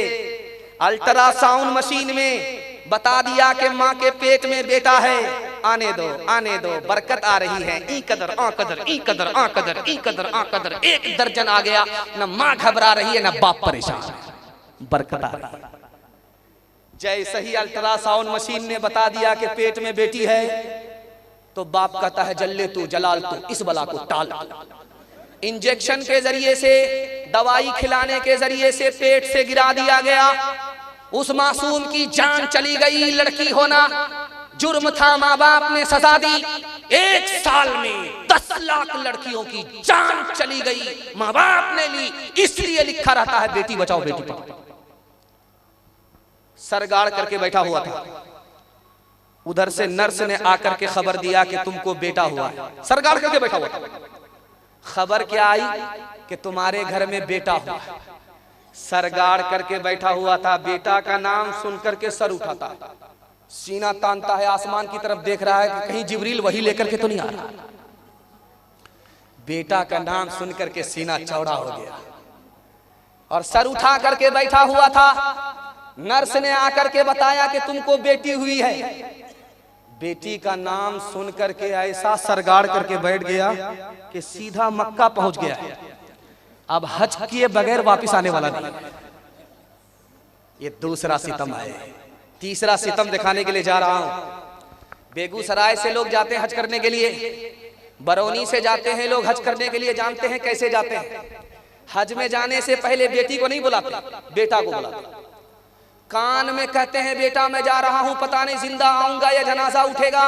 अल्ट्रासाउंड मशीन में बता दिया कि माँ के पेट में बेटा है, आने दो बरकत आ रही है। ई कदर आ कदर, ई कदर आ कदर, ई कदर आ कदर। 1 दर्जन आ गया, न माँ घबरा रही है न बाप परेशान है, बरकत आ रही है। जैसे ही अल्ट्रासाउंड मशीन ने बता दिया कि पेट में बेटी है, तो बाप कहता है जल्ले तू जलाल तू, इस बला को टाल। इंजेक्शन के जरिए से, दवाई खिलाने के जरिए से पेट से गिरा दिया गया। उस मासूम की जान चली गई। लड़की होना जुर्म था, माँ बाप ने सजा दी। 1 साल में 10 लाख लड़कियों की जान चली गई, माँ बाप ने ली। इसलिए लिखा रहता है बेटी बचाओ बेटी पढ़ाओ। सरगाड़ करके बैठा हुआ था, उधर से नर्स ने आकर के खबर दिया कि तुमको बेटा हुआ है। सरगाड़ करके बैठा हुआ था, खबर क्या आई कि तुम्हारे घर में बेटा हुआ है। सरगाड़ करके बैठा हुआ था, बेटा का नाम सुनकर के सर उठाता है, सीना तानता है, आसमान की तरफ देख रहा है कि कहीं जिब्रील वही लेकर के तो नहीं आ रहा। बेटा का नाम सुनकर के सीना चौड़ा हो गया और सर उठा करके बैठा हुआ था। नर्स ने आकर के बताया कि तुमको बेटी हुई है। बेटी का नाम सुन करके ऐसा सरगाड़ करके बैठ गया कि सीधा मक्का पहुंच गया है। अब हज किए बगैर वापस आने वाला नहीं। ये दूसरा सितम है। तीसरा सितम दिखाने के लिए जा रहा हूं। बेगूसराय से लोग जाते हैं हज करने के लिए, बरौनी से जाते हैं लोग हज करने के लिए। जानते हैं कैसे जाते हैं? हज में जाने से पहले बेटी को नहीं बुलाते, बेटा को बुलाते। कान में कहते हैं बेटा मैं जा रहा हूं, पता नहीं जिंदा आऊंगा या जनाजा उठेगा,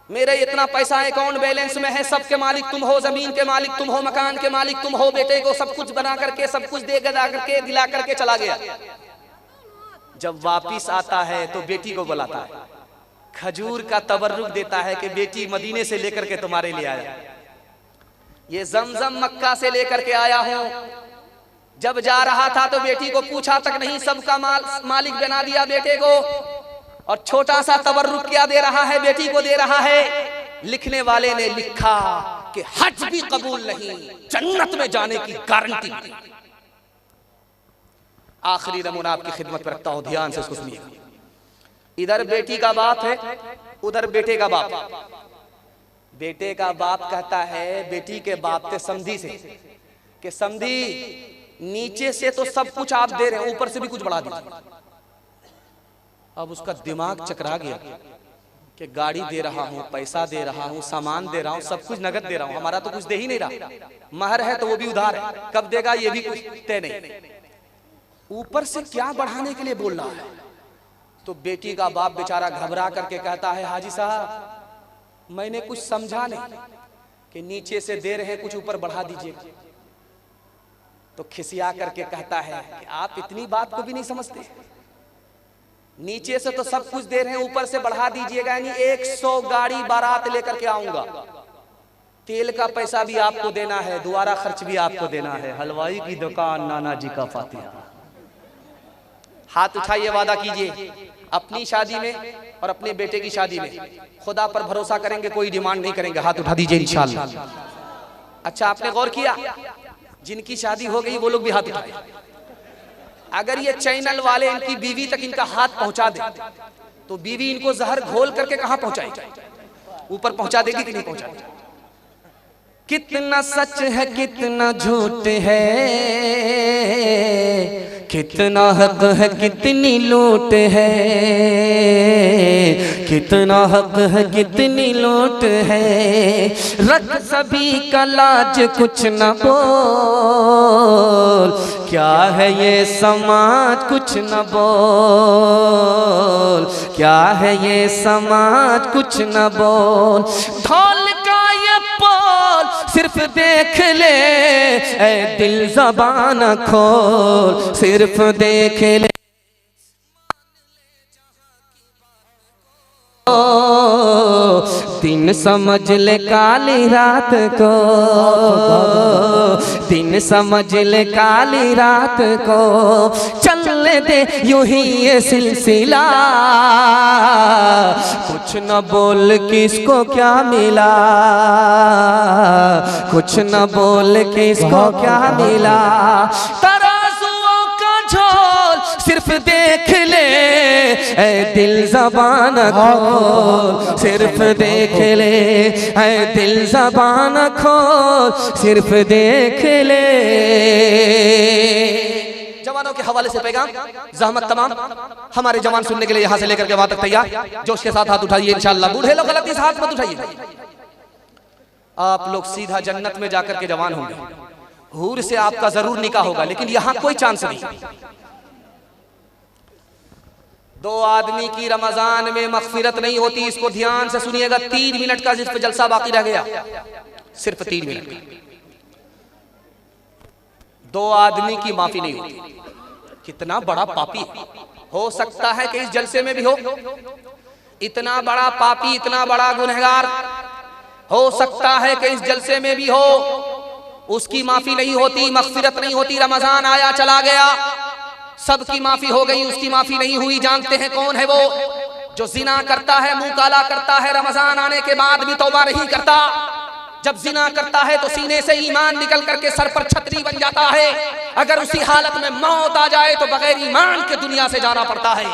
मेरे इतना पैसा अकाउंट बैलेंस में है, सबके मालिक तुम हो, जमीन के मालिक तुम हो, मकान के मालिक तुम हो। बेटे को सब कुछ बना करके, सब कुछ दे गदा करके, दिला करके चला गया। जब वापिस आता है तो बेटी को बुलाता है, खजूर का तबर्रुक देता है कि बेटी मदीने से लेकर के तुम्हारे लिए आया, ये जमजम मक्का से लेकर के आया हूं। जब जा रहा था तो बेटी को पूछा तक नहीं, सबका मालिक बना दिया बेटे को। और छोटा सा तबर्रुक क्या दे रहा है? बेटी को दे रहा है। लिखने वाले ने लिखा कि हज भी कबूल नहीं, जन्नत में जाने की गारंटी नहीं। आखिरी नमूना आपकी खिदमत में रखता हूं, ध्यान से इसको सुनिए। इधर बेटी का बाप है, उधर बेटे का बाप। बेटे का बाप कहता है बेटी के बाप से, समधी से, कि समधी नीचे से तो सब कुछ आप दे रहे हैं, ऊपर से भी कुछ बढ़ा दीजिए। अब उसका दिमाग चकरा गया कि गाड़ी दे रहा हूं, पैसा दे रहा हूं, सामान दे रहा हूं, सब कुछ नगद दे रहा हूं, हमारा तो कुछ दे ही नहीं रहा। महर है तो वो भी उधार है, कब देगा ये भी कुछ तय नहीं। ऊपर से क्या बढ़ाने के लिए बोल रहा है? तो बेटी का बाप बेचारा घबरा करके कहता है हाजी साहब मैंने कुछ समझा नहीं कि नीचे से दे रहे हैं, कुछ ऊपर बढ़ा दीजिए। तो खिसिया करके कहता है कि आप इतनी बात को भी नहीं समझते, नीचे से तो सब कुछ दे रहे हैं, ऊपर से बढ़ा दीजिएगा, यानी 100 गाड़ी बारात लेकर के आऊंगा, तेल का पैसा भी आपको देना है, दोबारा खर्च भी आपको देना है, हलवाई की दुकान नाना जी का फातिहा। हाथ उठाइए, वादा कीजिए अपनी शादी में और अपने बेटे की शादी में खुदा पर भरोसा करेंगे, कोई डिमांड नहीं करेंगे। हाथ उठा दीजिए इंशाल्लाह। अच्छा आपने गौर किया, जिनकी शादी हो गई वो लोग भी हाथ उठाए। अगर ये चैनल वाले इनकी बीवी तक इनका हाथ पहुंचा दे तो बीवी इनको जहर घोल करके कहां पहुंचाएगी? ऊपर पहुंचा देगी कि नहीं पहुंचाएगी? कितना सच है कितना झूठ है कि कितना हक है कितनी लूट है, कितना हक है कितनी लूट है, रख सभी का लाज कुछ न बोल, क्या है ये समाज कुछ न बोल, क्या है ये समाज कुछ न बोल। ढोल का ये बोल सिर्फ देख ले ऐ दिल ज़बान खोल, सिर्फ देख ले दिन समझ ले काली रात को, दिन समझ ले काली रात को, चलने दे यूं ही ये सिलसिला, कुछ न बोल किसको क्या मिला, कुछ न बोल किसको क्या मिला। तराजुओं का झोल सिर्फ देख ले ऐ दिल ज़बान खोल, सिर्फ देख ले ऐ दिल ज़बान खोल, सिर्फ देख ले। जवानों के हवाले से पैगाम ज़हमत तमाम हमारे जवान सुनने के लिए यहाँ से लेकर के वहां तक तैयार, जोश के साथ हाथ उठाइए इंशाअल्लाह। बूढ़े लोग गलती से हाथ मत उठाइए, आप लोग सीधा जन्नत में जाकर के जवान होंगे, हूर से आपका जरूर निकाह होगा, लेकिन यहाँ कोई चांस नहीं। दो आदमी की रमजान में मगफिरत नहीं होती, इसको ध्यान से सुनिएगा। 3 मिनट का सिर्फ जलसा बाकी रह गया, सिर्फ 3 मिनट। 2 आदमी की माफी नहीं होती। कितना बड़ा पापी हो सकता है कि इस जलसे में भी हो, इतना बड़ा पापी, इतना बड़ा गुनहगार हो सकता है कि इस जलसे में भी हो, उसकी माफी नहीं होती, मगफिरत नहीं होती। रमजान आया चला गया, सबकी माफी हो गई, उसकी माफी नहीं हुई। जानते हैं कौन है वो? जो जिना करता है, मुंह काला करता है, रमजान आने के बाद भी तौबा नहीं करता। जब जिना करता है तो सीने से ईमान निकल करके सर पर छतरी बन जाता है। अगर उसी हालत में मौत आ जाए तो बगैर ईमान के दुनिया से जाना पड़ता है।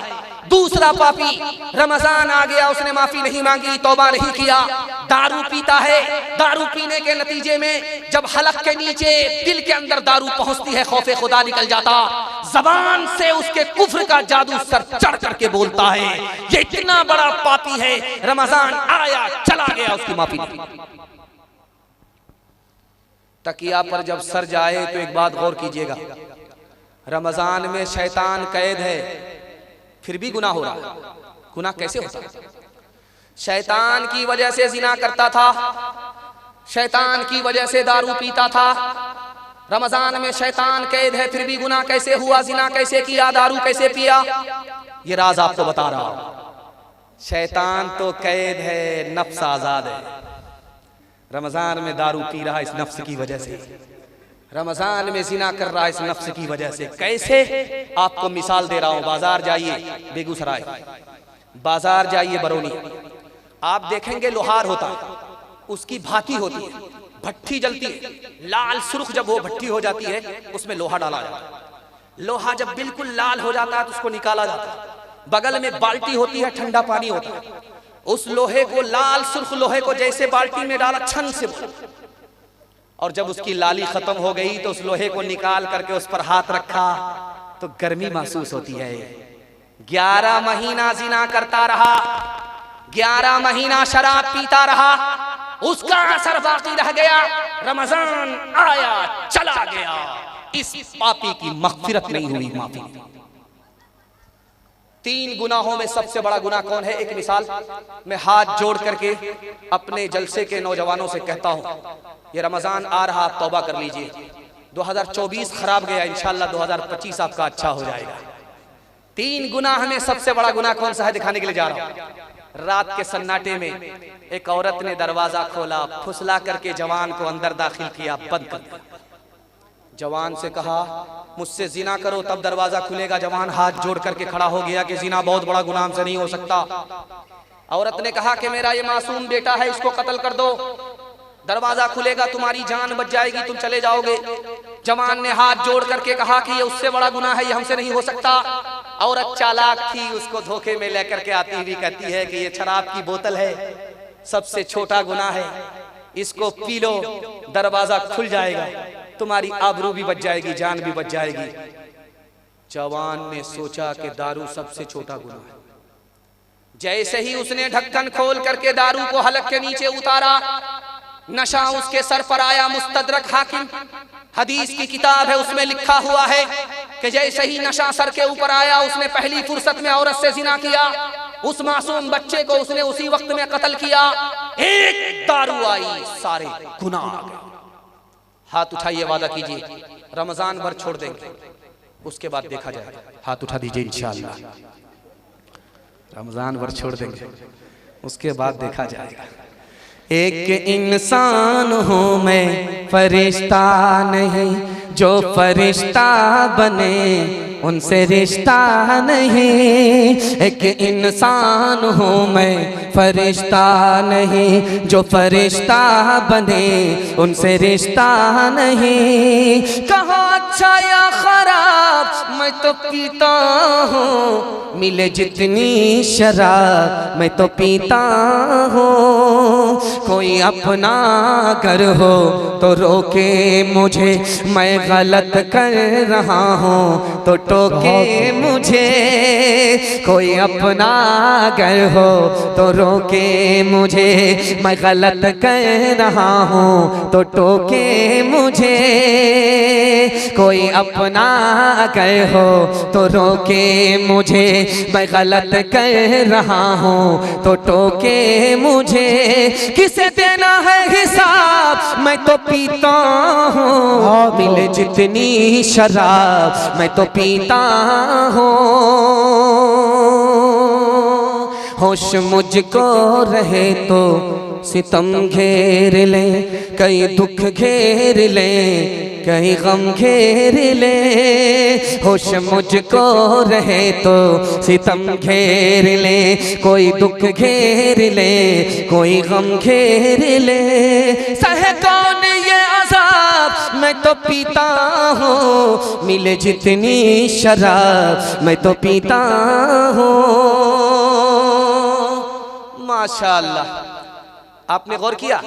दूसरा पापी, रमजान आ गया, उसने माफी नहीं मांगी, तौबा नहीं किया, दारू पीता है। दारू पीने के नतीजे में जब हलक के नीचे दिल के अंदर दारू पहुंचती है, खौफे खुदा निकल जाता, जबान से उसके कुफ्र का जादू सर चढ़ करके बोलता है। ये इतना बड़ा पापी है, रमजान आया चला गया, उसकी माफी नहीं। तकिया पर जब सर जाए तो एक बात गौर कीजिएगा, रमजान में शैतान कैद है, फिर भी गुनाह हो रहा है। गुनाह कैसे होता है? शैतान की वजह से जिना करता था, शैतान की वजह से दारू पीता था। रमजान में शैतान कैद है, फिर भी गुनाह कैसे हुआ? जिना कैसे किया? दारू कैसे पिया? ये राज आपको बता रहा हूं। शैतान तो कैद है, नफ्स आजाद है। रमजान में दारू पी रहा इस नफ्स की वजह से, रमजान में जिना कर रहा इस नफ्स की वजह से। कैसे? आपको मिसाल दे रहा हूं। बाजार जाइए बेगूसराय, बाजार जाइए बरौनी, आप देखेंगे लोहार होता है, उसकी भाती होती है, भट्टी जलती है, लाल सुर्ख जब वो भट्टी हो जाती है उसमें लोहा डाला जाता है। लोहा जब बिल्कुल लाल हो जाता है तो उसको निकाला जाता है। बगल में बाल्टी होती है, ठंडा पानी होता है। उस लोहे को, लाल सुर्ख लोहे को जैसे बाल्टी में डाला, छन से भरा, और जब उसकी लाली खत्म हो गई तो उस लोहे को निकाल करके उस पर हाथ रखा तो गर्मी महसूस होती है। 11 महीना जिना करता रहा, 11 महीना शराब पीता रहा, उसका असर बाकी रह गया। रमजान आया चला गया, इस पापी की मगफिरत नहीं हुई, माफी। 3 गुनाहों में सबसे बड़ा गुनाह कौन है? एक मिसाल मैं हाथ जोड़ करके अपने जलसे के नौजवानों से कहता हूं, ये रमजान आ रहा, आप तौबा कर लीजिए। 2024 खराब गया, इंशाल्लाह 2025 आपका अच्छा हो जाएगा। 3 गुनाह में सबसे बड़ा गुनाह कौन सा है दिखाने के लिए जा रहा हूं। रात के सन्नाटे में एक औरत ने दरवाजा खोला, फुसला करके जवान को अंदर दाखिल किया, बंद कर दिया। जवान से कहा मुझसे जिना करो तब दरवाजा खुलेगा। जवान हाथ जोड़ करके खड़ा हो गया कि जिना बहुत बड़ा गुनाह से नहीं हो सकता। औरत ने कहा कि मेरा ये मासूम बेटा है, इसको कत्ल कर दो, दरवाजा खुलेगा, तुम्हारी जान बच जाएगी, तुम चले जाओगे। जवान ने हाथ जोड़ करके कहा कि ये उससे बड़ा गुनाह है, ये हमसे नहीं हो सकता। औरत चालाक थी, उसको धोखे में लेकर के आती हुई कहती है कि ये शराब की बोतल है, सबसे छोटा गुनाह है, इसको पी लो, दरवाजा खुल जाएगा, तुम्हारी आबरू भी बच जाएगी, जान भी बच जाएगी। जवान ने सोचा कि दारू सबसे छोटा गुनाह है। जैसे ही उसने ढक्कन खोल करके दारू को हलक के नीचे उतारा, नशा उसके सर पर आया। मुस्तदरक हाकिम हदीस की किताब है, उसमें लिखा हुआ है कि जैसे ही नशा सर के ऊपर आया, उसने पहली फुर्सत में औरत से जिना किया। उस मासूम बच्चे को उसने उसी वक्त में कत्ल किया। एक दारू आई, सारे गुनाह आ गए। हाथ उठाइए, वादा कीजिए रमजान भर छोड़ देंगे, उसके बाद देखा जाएगा। हाथ उठा दीजिए, इंशाअल्लाह रमजान भर छोड़ देंगे, उसके बाद देखा जाएगा। एक इंसान हूँ मैं, फरिश्ता नहीं, जो फरिश्ता बने उनसे रिश्ता नहीं। एक इंसान हूँ मैं, फरिश्ता नहीं, जो फरिश्ता बने उनसे रिश्ता नहीं। कहो अच्छा या खराब मैं तो पीता हूँ, मिले जितनी शराब मैं तो पीता हूँ। कोई अपना घर हो तो रोके मुझे, मैं गलत कर रहा हूँ तो टोके मुझे। कोई अपना घर हो तो रोके मुझे, मैं गलत कर रहा हूँ तो टोके मुझे। कोई अपना घर हो तो रोके मुझे, मैं गलत कर रहा हूँ तो टोके मुझे। किसे देना है हिसाब मैं तो पीता हूँ, मिले जितनी शराब मैं तो पीता हूँ। होश मुझको रहे तो सितम घेर ले, कई दुख घेर ले, कहीं गम घेर ले। होश मुझको रहे तो सितम घेर ले, कोई दुख घेर ले, कोई गम घेर ले। सहे कौन ये अज़ाब मैं तो पीता हूँ, मिले जितनी शराब मैं तो पीता हूँ। माशाअल्लाह, आपने गौर किया,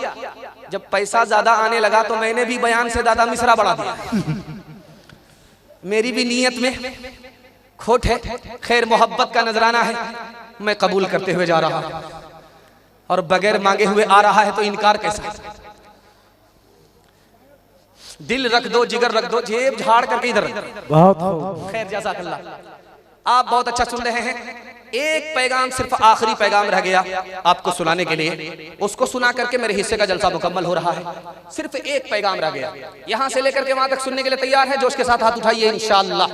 जब पैसा ज्यादा आने लगा तो मैंने भी बयान से ज्यादा मिसरा बढ़ा दिया। मेरी भी नीयत में खोट है, खैर मोहब्बत का नजराना है, मैं कबूल करते हुए जा रहा हूं और बगैर मांगे हुए आ रहा है तो इनकार कैसा। दिल रख दो, जिगर रख दो, जेब झाड़ करके इधर खैर जज़ाकल्लाह। आप बहुत अच्छा सुन रहे हैं। एक पैगाम, सिर्फ आखिरी पैगाम रह गया आपको सुनाने के लिए, उसको सुना करके मेरे हिस्से का जलसा मुकम्मल हो रहा है। सिर्फ एक पैगाम रह गया, यहां से लेकर के वहां तक सुनने के लिए तैयार है? जोश के साथ हाथ उठाइए इंशाअल्लाह।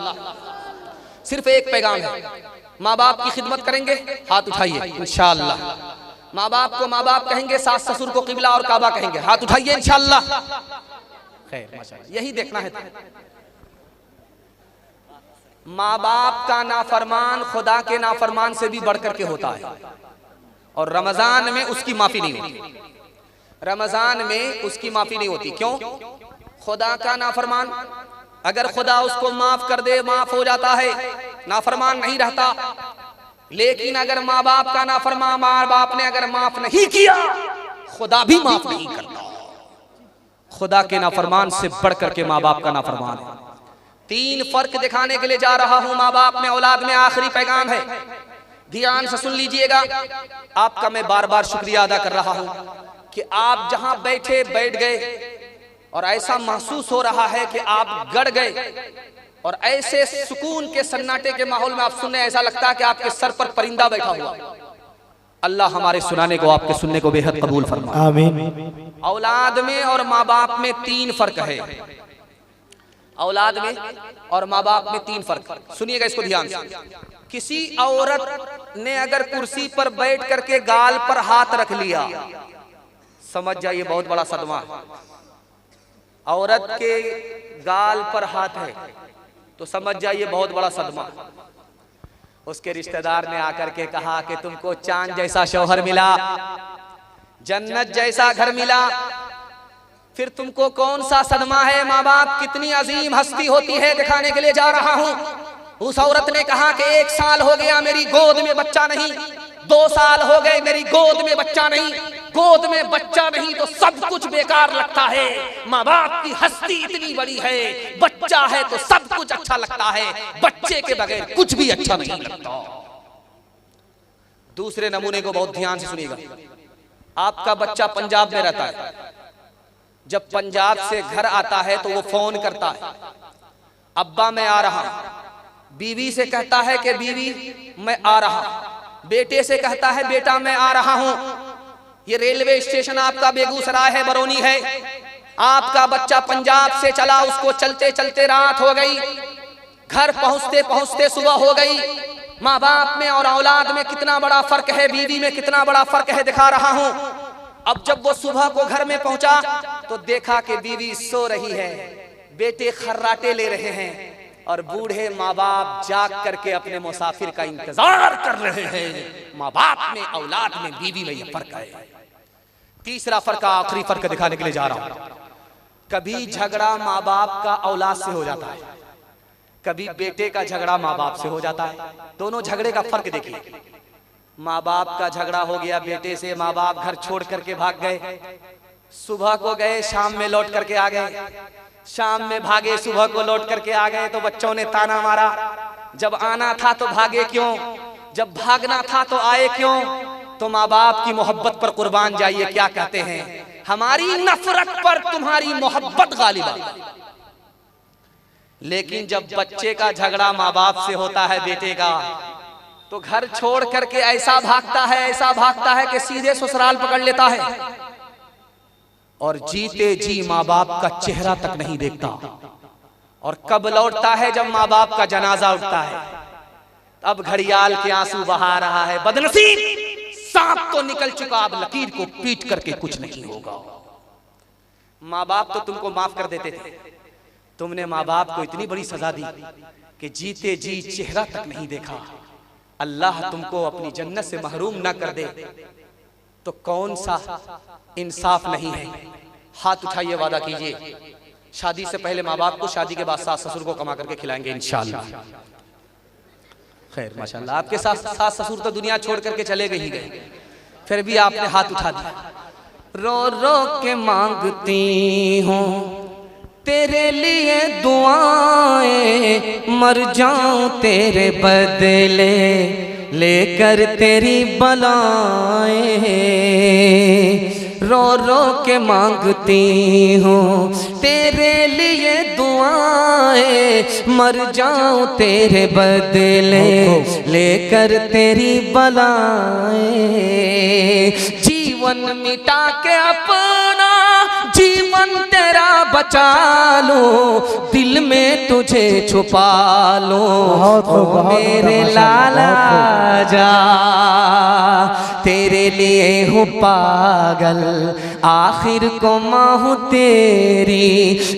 सिर्फ एक पैगाम है, माँ बाप की खिदमत करेंगे, हाथ उठाइए इंशाअल्लाह। माँ बाप को माँ बाप कहेंगे, सास ससुर को किबला और काबा कहेंगे, हाथ उठाइए इंशाअल्लाह। खैर माशाअल्लाह, यही देखना है। माँ बाप का नाफरमान खुदा के नाफरमान से भी बढ़कर के होता है, और रमजान में उसकी माफी नहीं होती। रमजान में उसकी माफी नहीं होती। क्यों? खुदा का नाफरमान अगर खुदा उसको माफ कर दे, माफ हो जाता है, नाफरमान नहीं रहता। लेकिन अगर माँ बाप का नाफरमान, माँ बाप ने अगर माफ नहीं किया, खुदा भी माफ नहीं करता। खुदा के नाफरमान से बढ़कर के माँ बाप का नाफरमान है। तीन फर्क दिखाने के लिए जा रहा हूं माँ बाप में औलाद में। आखिरी पैगाम है, ध्यान से सुन लीजिएगा। आपका मैं बार बार शुक्रिया अदा कर रहा हूं कि आप जहां बैठे बैठ गए और ऐसा महसूस हो रहा है कि आप गड़ गए, और ऐसे सुकून के सन्नाटे के माहौल में आप सुनने, ऐसा लगता है कि आपके सर पर परिंदा बैठा हुआ। अल्लाह हमारे सुनाने को, आपके सुनने को बेहद कबूल फरमाए, आमीन। औलाद में और माँ बाप में तीन फर्क है। औलाद में और माँ बाप में तीन फर्क, सुनिएगा इसको ध्यान से। किसी औरत ने अगर कुर्सी पर बैठ करके गाल पर हाथ रख लिया, समझ जाइए बहुत बड़ा सदमा। औरत के गाल पर हाथ है तो समझ जाइए बहुत बड़ा सदमा। उसके रिश्तेदार ने आकर के कहा कि तुमको चांद जैसा शौहर मिला, जन्नत जैसा घर मिला, फिर तुमको कौन सा सदमा है? माँ बाप कितनी अजीम हस्ती होती है दिखाने के लिए जा रहा हूँ। उस औरत ने कहा कि 1 साल हो गया मेरी गोद में बच्चा नहीं, 2 साल हो गए मेरी गोद में बच्चा नहीं, गोद में बच्चा नहीं तो सब कुछ बेकार लगता है। माँ बाप की हस्ती इतनी बड़ी है, बच्चा है तो सब कुछ अच्छा लगता है, बच्चे के बगैर कुछ भी अच्छा नहीं लगता। दूसरे नमूने को बहुत ध्यान से सुनिएगा। आपका बच्चा पंजाब में रहता है, जब पंजाब से घर आता है तो वो फोन करता है, अब्बा मैं आ रहा हूं। बीवी से कहता है कि बीवी मैं आ रहा हूं। बेटे से कहता है बेटा मैं आ रहा हूं। ये रेलवे स्टेशन आपका बेगूसराय है, बरौनी है। आपका बच्चा पंजाब से चला, उसको चलते चलते रात हो गई, घर पहुंचते पहुंचते सुबह हो गई। माँ बाप में और औलाद में कितना बड़ा फर्क है, बीवी में कितना बड़ा फर्क है, दिखा रहा हूं। अब जब वो सुबह को घर में पहुंचा तो देखा कि बीवी सो रही है, बेटे खर्राटे ले रहे हैं और बूढ़े माँ बाप जाग करके अपने मुसाफिर का इंतजार कर रहे हैं। माँ बाप में, औलाद में, बीवी में ये फर्क है। तीसरा फर्क, आखिरी फर्क दिखाने के लिए जा रहा हूं। कभी झगड़ा माँ बाप का औलाद से हो जाता है, कभी बेटे का झगड़ा माँ बाप से हो जाता है। दोनों झगड़े का फर्क देखिए। माँ बाप का झगड़ा हो गया बेटे से, माँ बाप घर छोड़ करके भाग गए, सुबह को गए शाम में लौट करके आ गए, शाम में भागे सुबह को लौट करके आ गए तो बच्चों ने ताना मारा, जब आना था तो भागे क्यों, जब भागना था तो आए क्यों। तो माँ बाप की मोहब्बत पर कुर्बान जाइए, क्या कहते हैं, हमारी नफरत पर तुम्हारी मोहब्बत गालिब आई। लेकिन जब बच्चे का झगड़ा माँ बाप से होता है बेटे का, तो घर छोड़ करके ऐसा भागता है, ऐसा भागता है कि सीधे ससुराल पकड़ लेता है और जीते जी माँ बाप का चेहरा तक नहीं देखता। और कब लौटता है, जब माँ बाप का जनाजा उठता है, अब घड़ियाल के आंसू बहा रहा है, बदनसीब सांप तो निकल चुका, अब लकीर को पीट करके कुछ नहीं होगा। माँ बाप तो तुमको माफ कर देते थे, तुमने माँ बाप को इतनी बड़ी सजा दी कि जीते जी चेहरा तक नहीं देखा। अल्लाह तुमको अपनी जन्नत से महरूम ना कर दे तो कौन सा इंसाफ नहीं है। हाथ उठाइए, वादा कीजिए शादी से पहले माँ बाप को, शादी के बाद सास ससुर को कमा करके खिलाएंगे इंशाअल्लाह। खैर माशाअल्लाह, आपके सास ससुर तो दुनिया छोड़ करके चले गए ही गए, फिर भी आपने हाथ उठा दिया। रो रो के मांगती हूँ तेरे लिए दुआएं, मर जाऊं तेरे बदले लेकर तेरी बलाएं। रो रो के मांगती हूँ तेरे लिए दुआएं, मर जाऊं तेरे बदले लेकर तेरी बलाएं। जीवन मिटा के अपना जीवन तेरा बचा लो, दिल में तुझे छुपा लो, ओ मेरे लाला जा तेरे लिए हूँ पागल, आखिर को माँ हूँ तेरी,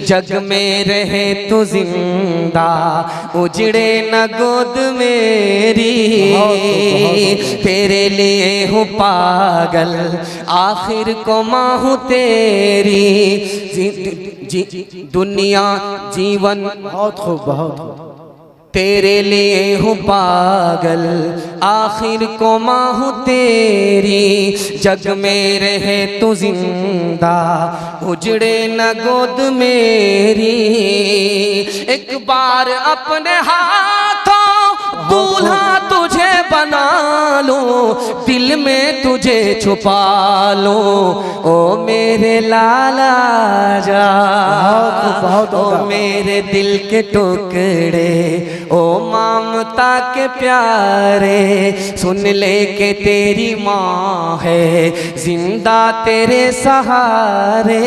जग में रहे तू जिंदा, उजड़े न गोद मेरी। तेरे लिए हूँ पागल, आखिर को माँ हूँ तेरी, दुनिया जीवन बहुत खूब, बहुत खूब। तेरे लिए हूँ पागल, आखिर को माँ हूँ तेरी, जग में रहे तू जिंदा, उजड़े न गोद मेरी। एक बार अपने हाथों दूल्हा तुझे बना लो, दिल में तुझे छुपा लो, ओ मेरे लाला जा, ओ मेरे दिल के टुकड़े, ओ ममता के प्यारे, सुन ले के तेरी माँ है जिंदा तेरे सहारे,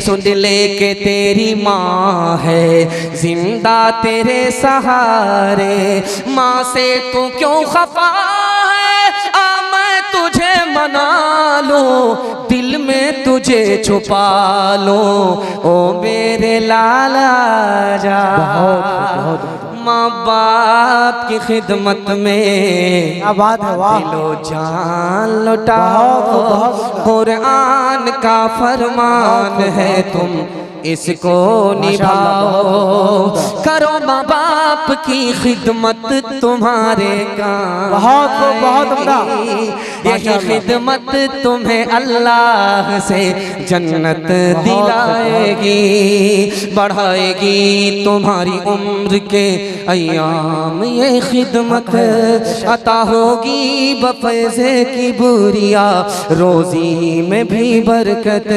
सुन ले के तेरी माँ है जिंदा तेरे सहारे। माँ से तू क्यों खफा है, आ मैं तुझे मना लूं, दिल में तुझे छुपा लो, ओ मेरे लाला जा। माँ बाप की खिदमत में आबाद है, वाह। दिलो जान लुटाओ, कुरान का फरमान है तुम इसको निभाओ, करो माँ बाप की खिदमत तुम्हारे काम। बहुत बहुत यही खिदमत तुम्हें अल्लाह से जन्नत दिलाएगी, बढ़ाएगी तुम्हारी उम्र के अयाम ये खिदमत, अता होगी बफैज़े की बुरिया रोज़ी में भी बरकत,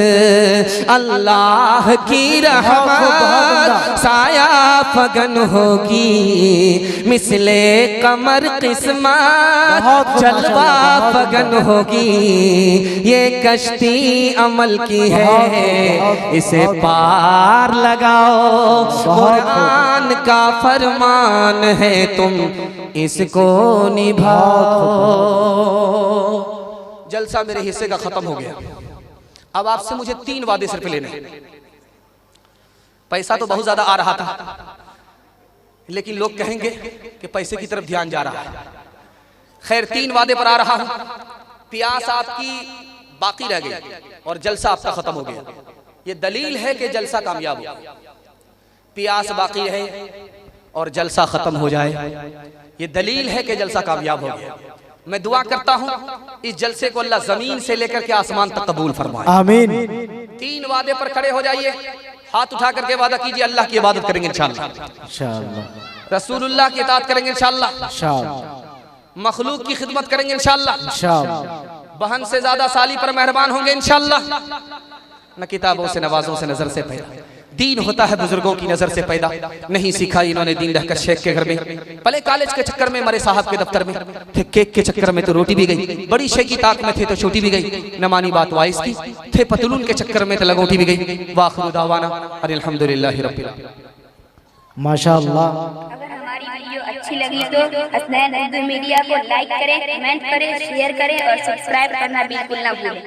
अल्लाह की रहमत साया फगन होगी, मिसले कमर किस्मत जलवा फगन होगी, ये कश्ती अमल की है इसे पार लगाओ, कुरान का फरमान है तुम इसको निभाओ। जलसा मेरे हिस्से का खत्म हो गया, अब आपसे मुझे 3 वादे सिर्फ लेने हैं। पैसा तो बहुत ज्यादा आ रहा था, लेकिन लोग कहेंगे कि पैसे की तरफ ध्यान जा रहा है। खैर 3 वादे पर आ रहा हूं। प्यास आपकी बाकी रह गई और जलसा आपका खत्म हो गया, ये दलील है कि जलसा कामयाब हो। प्यास बाकी है और जलसा खत्म हो जाए, ये दलील है कि जलसा कामयाब हो गया। मैं दुआ करता हूं इस जलसे को अल्लाह जमीन से लेकर के आसमान तक कबूल फरमाए, आमीन। 3 वादे पर खड़े हो जाइए, हाथ उठा करके वादा कीजिए अल्लाह की इबादत करेंगे इंशाअल्लाह, रसूलुल्लाह की इताअत करेंगे इंशाअल्लाह, मखलूक की खिदमत करेंगे इंशाअल्लाह, बहन से ज्यादा साली पर मेहरबान होंगे इंशाअल्लाह, न किताबों से नवाजों से नजर से पैदा। दीन होता है बुजुर्गों की नजर से पैदा, नहीं सीखा इन्होंने दीन रहकर शेख के घर में, पहले कॉलेज के चक्कर में मरे साहब के दफ्तर में, थे केक के चक्कर में तो रोटी भी गई, बड़ी शेख की ताक में थे तो छोटी भी गई, न मानी बात वाइस की, थे पतलून के चक्कर में तो लगोटी भी गई। वाखिरु दावाना अल्हम्दुलिल्लाहि रब्बिल आलमीन। माशाअल्लाह। अगर हमारी वीडियो अच्छी लगी तो हसनैन उर्दू मीडिया को लाइक करें, कमेंट करें, शेयर करें और सब्सक्राइब करना बिल्कुल ना भूलें।